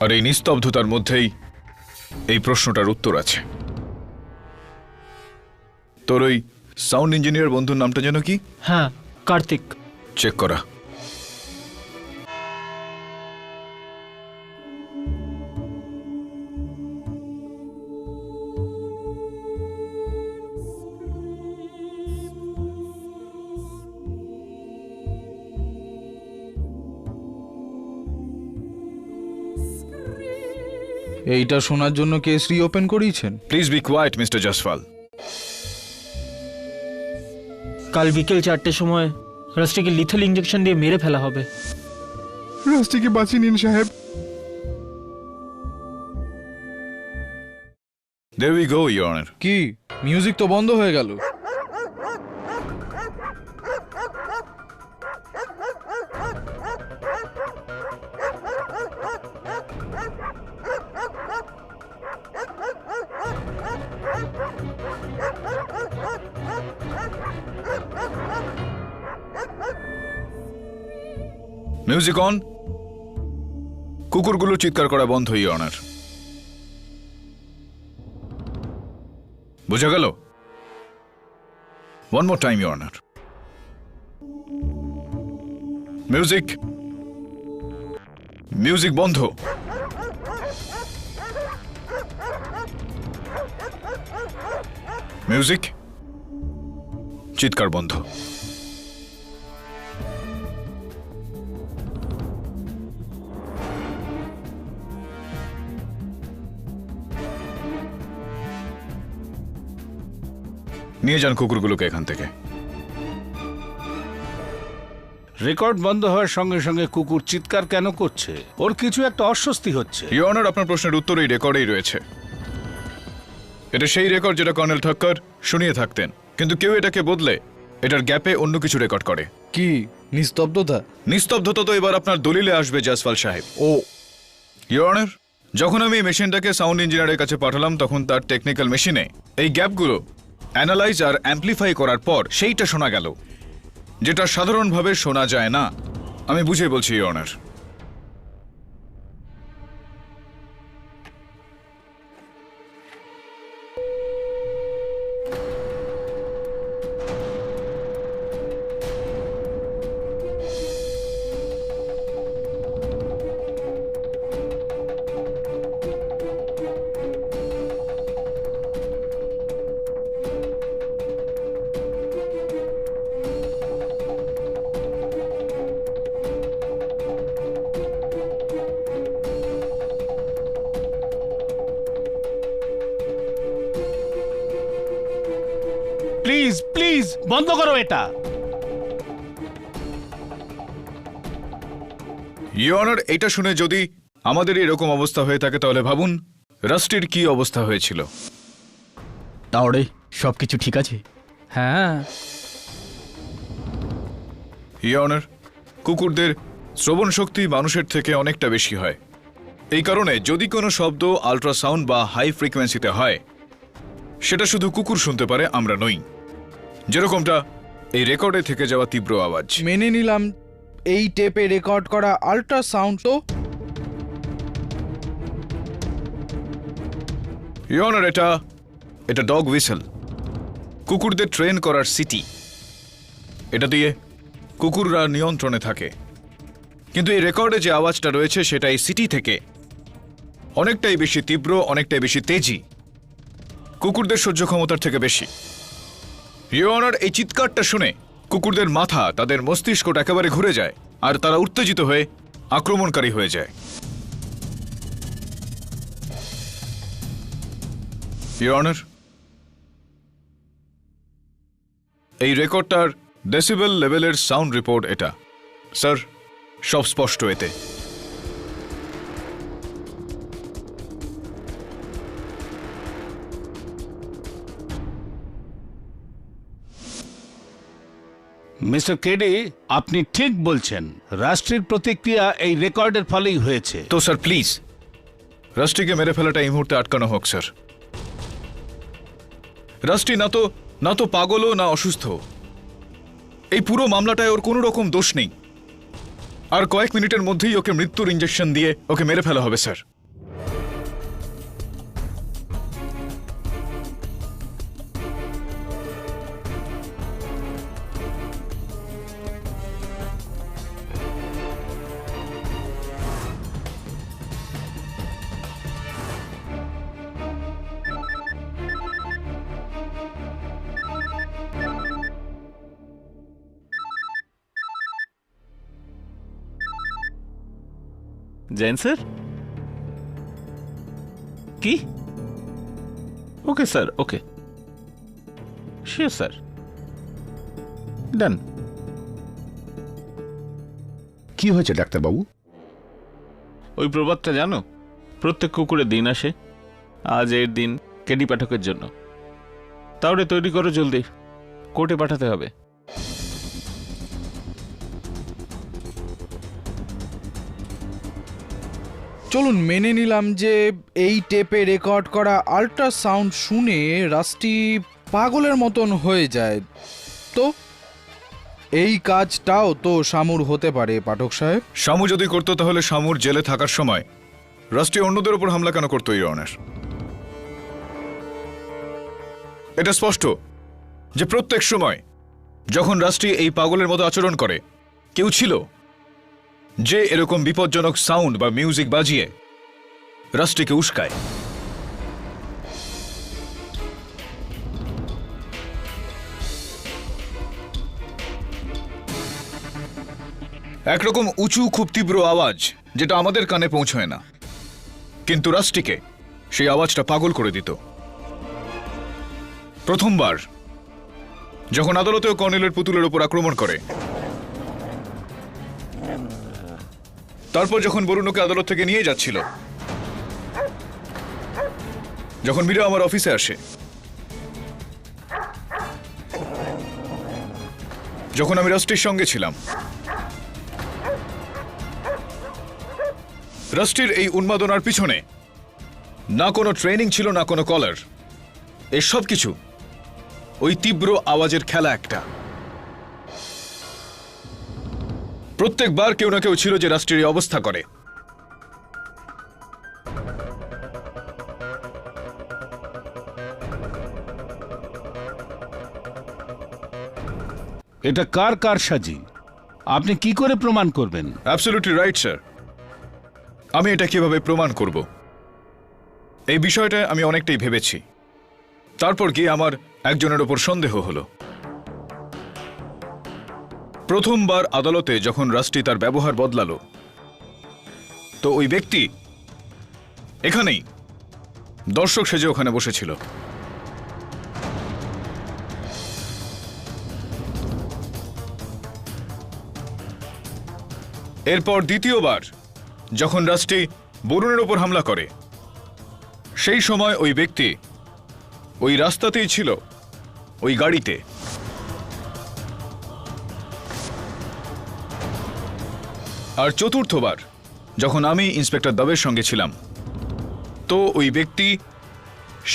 আর এই নিস্তব্ধতার মধ্যেই এই প্রশ্নটার উত্তর আছে। তোর ওই সাউন্ড ইঞ্জিনিয়ার বন্ধুর নামটা যেন কি? হ্যাঁ, কার্তিক। চেক করা। এইটা শোনার জন্য কেস রিওপেন করিয়েছেন? Please be quiet mister Jaiswal. কাল বিকেল 4টের সময় রাষ্ট্রীকে লিথেল ইঞ্জেকশন দিয়ে মেরে ফেলা হবে। রাষ্ট্রীকে বাঁচিয়ে নিন সাহেব। There we go, Your Honor. কি মিউজিক তো বন্ধ হয়ে গেল। Music on. কুকুরগুলো চিৎকার করা বন্ধ, ইওর অনার। বোঝা গেল? One more time, your honour. Music, music বন্ধ। মিউজিক, চিৎকার বন্ধ। নিয়ে যান কুকুরগুলোকে এখান থেকে। রেকর্ড বন্ধ হওয়ার সঙ্গে সঙ্গে কুকুর চিৎকার কেন করছে? ওর কিছু একটা অস্বস্তি হচ্ছে। ইওর অনার, আপনার প্রশ্নের উত্তর এই রেকর্ডেই রয়েছে। এটা সেই রেকর্ড যেটা কর্নেল ঠাক্কর শুনিয়ে থাকতেন, কিন্তু কেউ এটাকে বদলে এটার গ্যাপে অন্য কিছু রেকর্ড করে। কি নিস্তব্ধতা? নিস্তব্ধতা তো এবার আপনার দলিলে আসবে জয়সওয়াল সাহেব। ও ইওর অনার, যখন আমি এই মেশিনটাকে সাউন্ড ইঞ্জিনিয়ারের কাছে পাঠালাম, তখন তার টেকনিক্যাল মেশিনে এই গ্যাপগুলো অ্যানালাইজ আর অ্যাম্পলিফাই করার পর সেইটা শোনা গেল, যেটা সাধারণভাবে শোনা যায় না। আমি বুঝে বলছি ইওর অনার। প্লিজ প্লিজ বন্ধ করো এটা। ইওর অনার, এটা শুনে যদি আমাদের এরকম অবস্থা হয়ে থাকে, তাহলে ভাবুন রাস্টির কি অবস্থা হয়েছিল। তাহলে সবকিছু ঠিক আছে? হ্যাঁ। ইওর অনার, কুকুরদের শ্রবণ শক্তি মানুষের থেকে অনেকটা বেশি হয়। এই কারণে যদি কোনো শব্দ আল্ট্রাসাউন্ড বা হাই ফ্রিকোয়েন্সিতে হয়, সেটা শুধু কুকুর শুনতে পারে, আমরা নই। যেরকমটা এই রেকর্ডে থেকে যাওয়া তীব্র আওয়াজ। মেনে নিলাম এই টেপে রেকর্ড করা আল্ট্রাসাউন্ড তো। ইওর অনার, এটা ডগ হুইসেল, কুকুরদের ট্রেন করার সিটি। এটা দিয়ে কুকুররা নিয়ন্ত্রণে থাকে। কিন্তু এই রেকর্ডে যে আওয়াজটা রয়েছে, সেটা এই সিটি থেকে অনেকটাই বেশি তীব্র, অনেকটাই বেশি তেজি, কুকুরদের সহ্য ক্ষমতার থেকে বেশি। ইওর অনার, এই চিৎকারটা শুনে কুকুরদের মাথা, তাদের মস্তিষ্কটা একেবারে ঘুরে যায়, আর তারা উত্তেজিত হয়ে আক্রমণকারী হয়ে যায়। ইওর অনার, এই রেকর্ডটার ডেসিবেল লেভেলের সাউন্ড রিপোর্ট এটা। স্যার, সব স্পষ্ট এতে। মিস্টার কেডি, আপনি ঠিক বলছেন। রাষ্ট্রের প্রতিক্রিয়া এই রেকর্ডের ফলেই হয়েছে। তো স্যার প্লিজ রাষ্ট্রীকে মেরে ফেলাটা এই মুহূর্তে আটকানো হোক স্যার। রাষ্ট্রী না তো পাগলও না অসুস্থ। এই পুরো মামলাটায় ওর কোনো রকম দোষ নেই, আর কয়েক মিনিটের মধ্যেই ওকে মৃত্যুর ইঞ্জেকশন দিয়ে ওকে মেরে ফেলা হবে স্যার। जैन सर? की? Okay sir, okay sure sir, done. কি হয়েছে ডাক্তারবাবু? ওই প্রবাদটা জানো, প্রত্যেক কুকুরের দিন আসে, আজ এর দিন কেডি পাঠকের জন্য। তাহলে তৈরি করো জলদি, কোর্টে পাঠাতে হবে। চলুন মেনে নিলাম যে এই টেপে রেকর্ড করা আল্ট্রাসাউন্ড শুনে রাস্টি পাগলের মতন হয়ে যায়, তো এই কাজটাও তো শামুর হতে পারে পাঠক সাহেব। শামু যদি করতো তাহলে শামুর জেলে থাকার সময় রাষ্ট্রী অন্যদের উপর হামলা কেন করতো ইওর অনার? এটা স্পষ্ট যে প্রত্যেক সময় যখন রাষ্ট্রী এই পাগলের মতো আচরণ করে, কেউ ছিল যে এরকম বিপজ্জনক সাউন্ড বা মিউজিক বাজিয়ে রাষ্ট্রীকে উস্কায়। একরকম উঁচু খুব তীব্র আওয়াজ, যেটা আমাদের কানে পৌঁছয় না, কিন্তু রাষ্ট্রীকে সেই আওয়াজটা পাগল করে দিত। প্রথমবার যখন আদালতেও কর্নেলের পুতুলের উপর আক্রমণ করে, তারপর যখন বরুণকে আদালত থেকে নিয়ে যাচ্ছিল, যখন মীরা আমার অফিসে আসে, যখন আমি রাষ্ট্রীর সঙ্গে ছিলাম, রাষ্ট্রীর এই উন্মাদনার পিছনে না কোনো ট্রেনিং ছিল, না কোনো কলার। এসব কিছু ওই তীব্র আওয়াজের খেলা একটা। প্রত্যেকবার কেউ না কেউ ছিল যে রাষ্ট্রের এই অবস্থা করে। এটা কার কারসাজি? আপনি কি করে প্রমাণ করবেন? Absolutely right sir. আমি এটা কিভাবে প্রমাণ করব, এই বিষয়টা আমি অনেকটাই ভেবেছি। তারপর গিয়ে আমার একজনের ওপর সন্দেহ হলো। প্রথমবার আদালতে যখন রাষ্ট্রী তার ব্যবহার বদলালো, তো ওই ব্যক্তি এখানেই দর্শক সেজে ওখানে বসেছিল। এরপর দ্বিতীয়বার যখন রাষ্ট্রী বরুণের ওপর হামলা করে, সেই সময় ওই ব্যক্তি ওই রাস্তাতেই ছিল, ওই গাড়িতে। আর চতুর্থবার যখন আমি ইন্সপেক্টর দবের সঙ্গে ছিলাম, তো ওই ব্যক্তি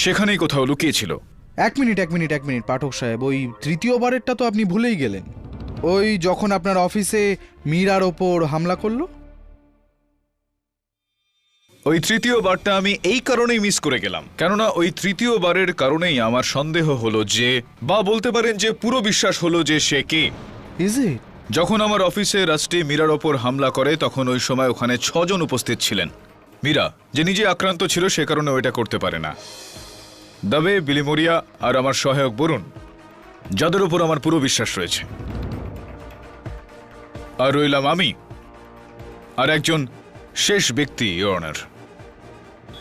সেখানেই কোথাও লুকিয়েছিল। এক মিনিট পাঠক সাহেব, ওই তৃতীয়বারেরটা তো আপনি ভুলেই গেলেন। ওই যখন আপনার অফিসে মীরার ওপর হামলা করলো। ওই তৃতীয়বারটা আমি এই কারণেই মিস করে গেলাম, কেননা ওই তৃতীয়বারের কারণেই আমার সন্দেহ হলো যে, বা বলতে পারেন যে পুরো বিশ্বাস হলো যে সে কে। যখন আমার অফিসে রাষ্ট্রী মীরার ওপর হামলা করে, তখন ওই সময় ওখানে 6 জন উপস্থিত ছিলেন। মীরা যে নিজে আক্রান্ত ছিল সে কারণে ওইটা করতে পারে না। দবে, বিলিমোরিয়া আর আমার সহায়ক বরুণ, যাদের উপর আমার পুরো বিশ্বাস রয়েছে। আর রইলাম আমি আর একজন শেষ ব্যক্তি, ইওর অনার।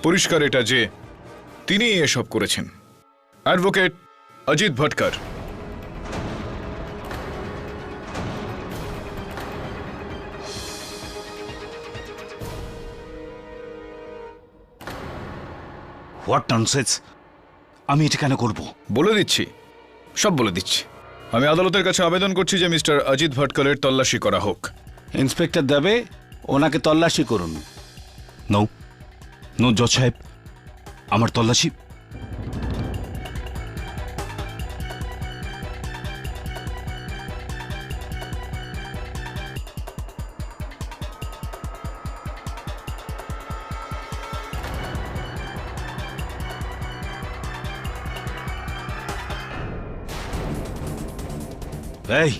পরিষ্কার এটা যে তিনি এসব করেছেন, advocate Ajit Bhatkar. What nonsense! আমি এটা কেন করব? বলে দিচ্ছি, সব বলে দিচ্ছি। আমি আদালতের কাছে আবেদন করছি যে মিস্টার অজিত ভটকরের তল্লাশি করা হোক। ইন্সপেক্টর দেবে, ওনাকে তল্লাশি করুন। নো নো জজ সাহেব, আমার তল্লাশি। এই,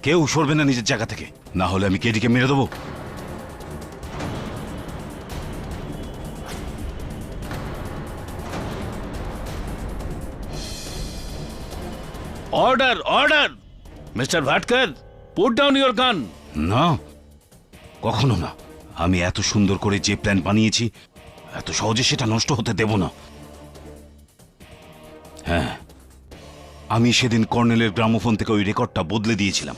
কেউ সরবে না নিজের জায়গা থেকে, না হলে আমি কেডিকে মেরে দেবো। Order order mister Bhatkar, put down your gun. না, কখনো না। আমি এত সুন্দর করে যে প্ল্যান বানিয়েছি, এত সহজে সেটা নষ্ট হতে দেব না। হ্যাঁ, আমি সেদিন কর্নেলের গ্রামোফোন থেকে ওই রেকর্ডটা বদলে দিয়েছিলাম।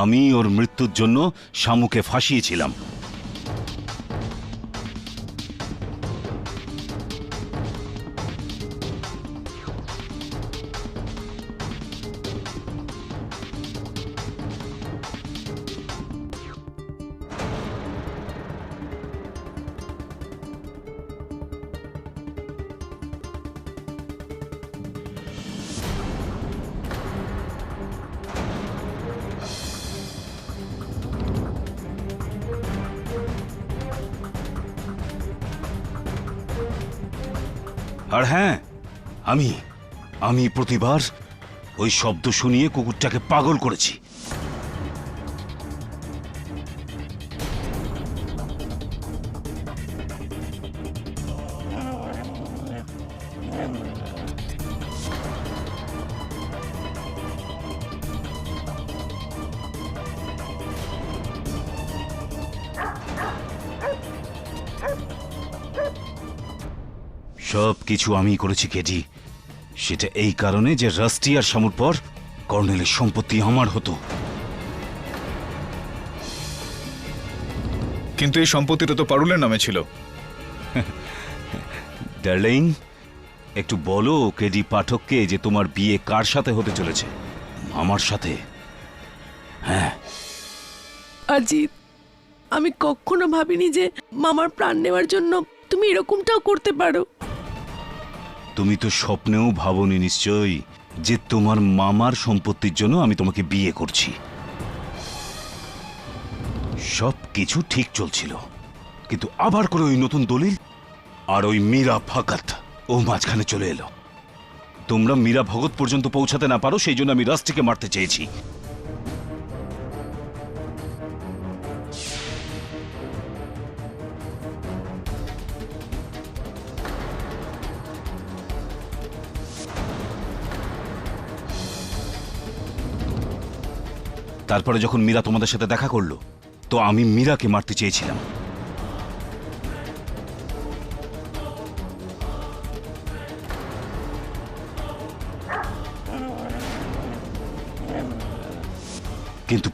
আমি ওর মৃত্যুর জন্য শামুকে ফাঁসিয়েছিলাম। আর হ্যাঁ, আমি প্রতিবার ওই শব্দ শুনিয়ে কুকুরটাকে পাগল করেছি। সব কিছু আমি করেছি কেজি। সেটা এই কারণে যে রাস্টি আর শামুর পর কর্নেলের সম্পত্তি আমার হতো। কিন্তু এই সম্পত্তিটা তো পারুলের নামে ছিল। ডার্লিং, একটু বলো কেডি পাঠককে যে তোমার বিয়ে কার সাথে হতে চলেছে? আমার সাথে। হ্যাঁ। অজিত, আমি কখনো ভাবিনি যে মামার প্রাণ নেওয়ার জন্য তুমি এরকমটাও করতে পারো। তুমি তো স্বপ্নেও ভাবনি নিশ্চয়ই যে তোমার মামার সম্পত্তির জন্য আমি তোমাকে বিয়ে করছি। সব কিছু ঠিক চলছিল, কিন্তু আবার করে ওই নতুন দলিল আর ওই মীরা ভগত ও মাঝখানে চলে এলো। তোমরা মীরা ভগত পর্যন্ত পৌঁছাতে না পারো, সেই জন্য আমি রাস্টিকে মারতে চেয়েছি। তারপরে যখন মীরা তোমাদের সাথে দেখা করলো, তো আমি মীরাকে মারতে চেয়েছিলাম। কিন্তু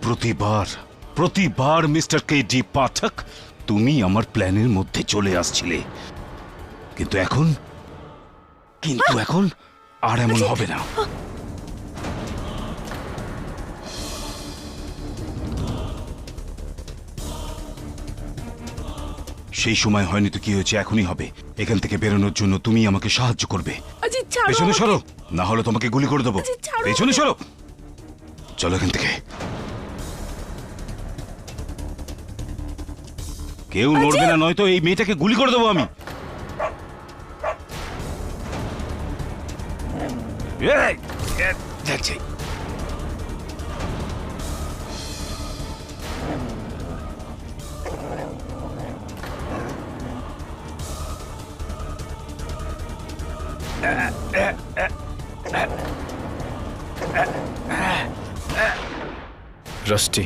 প্রতিবার মিস্টার কেডি পাঠক তুমি আমার প্ল্যানের মধ্যে চলে আসছিলে। কিন্তু এখন আর এমন হবে না। সেই সময় হয়নি তো কি হয়েছে, এখনই হবে। এখান থেকে বেরোনোর জন্য তুমি আমাকে সাহায্য করবে। পেছনে সরো, না হলে তোমাকে গুলি করে দেবো। পেছনে সরো, চলো এখান থেকে। কেউ নড়বে না, নয়তো এই মেয়েটাকে গুলি করে দেবো আমি। যাচ্ছি। রাস্টি,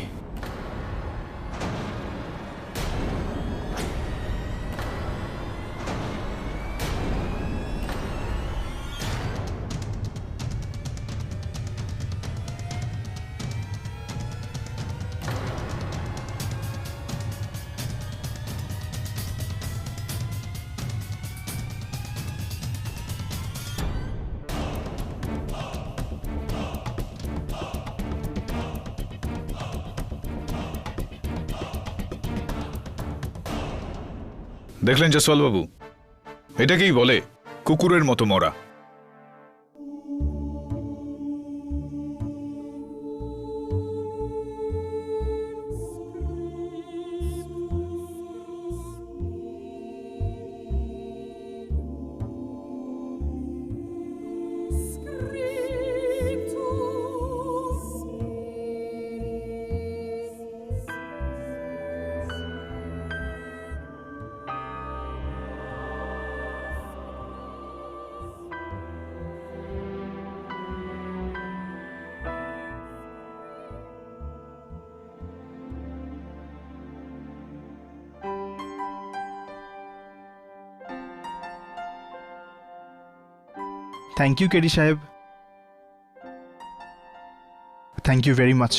দেখলেন জসওয়াল বাবু, এটাকেই বলে কুকুরের মতো মরা। থ্যাংক ইউ কেডি সাহেব, থ্যাংক ইউ ভেরি মাচ।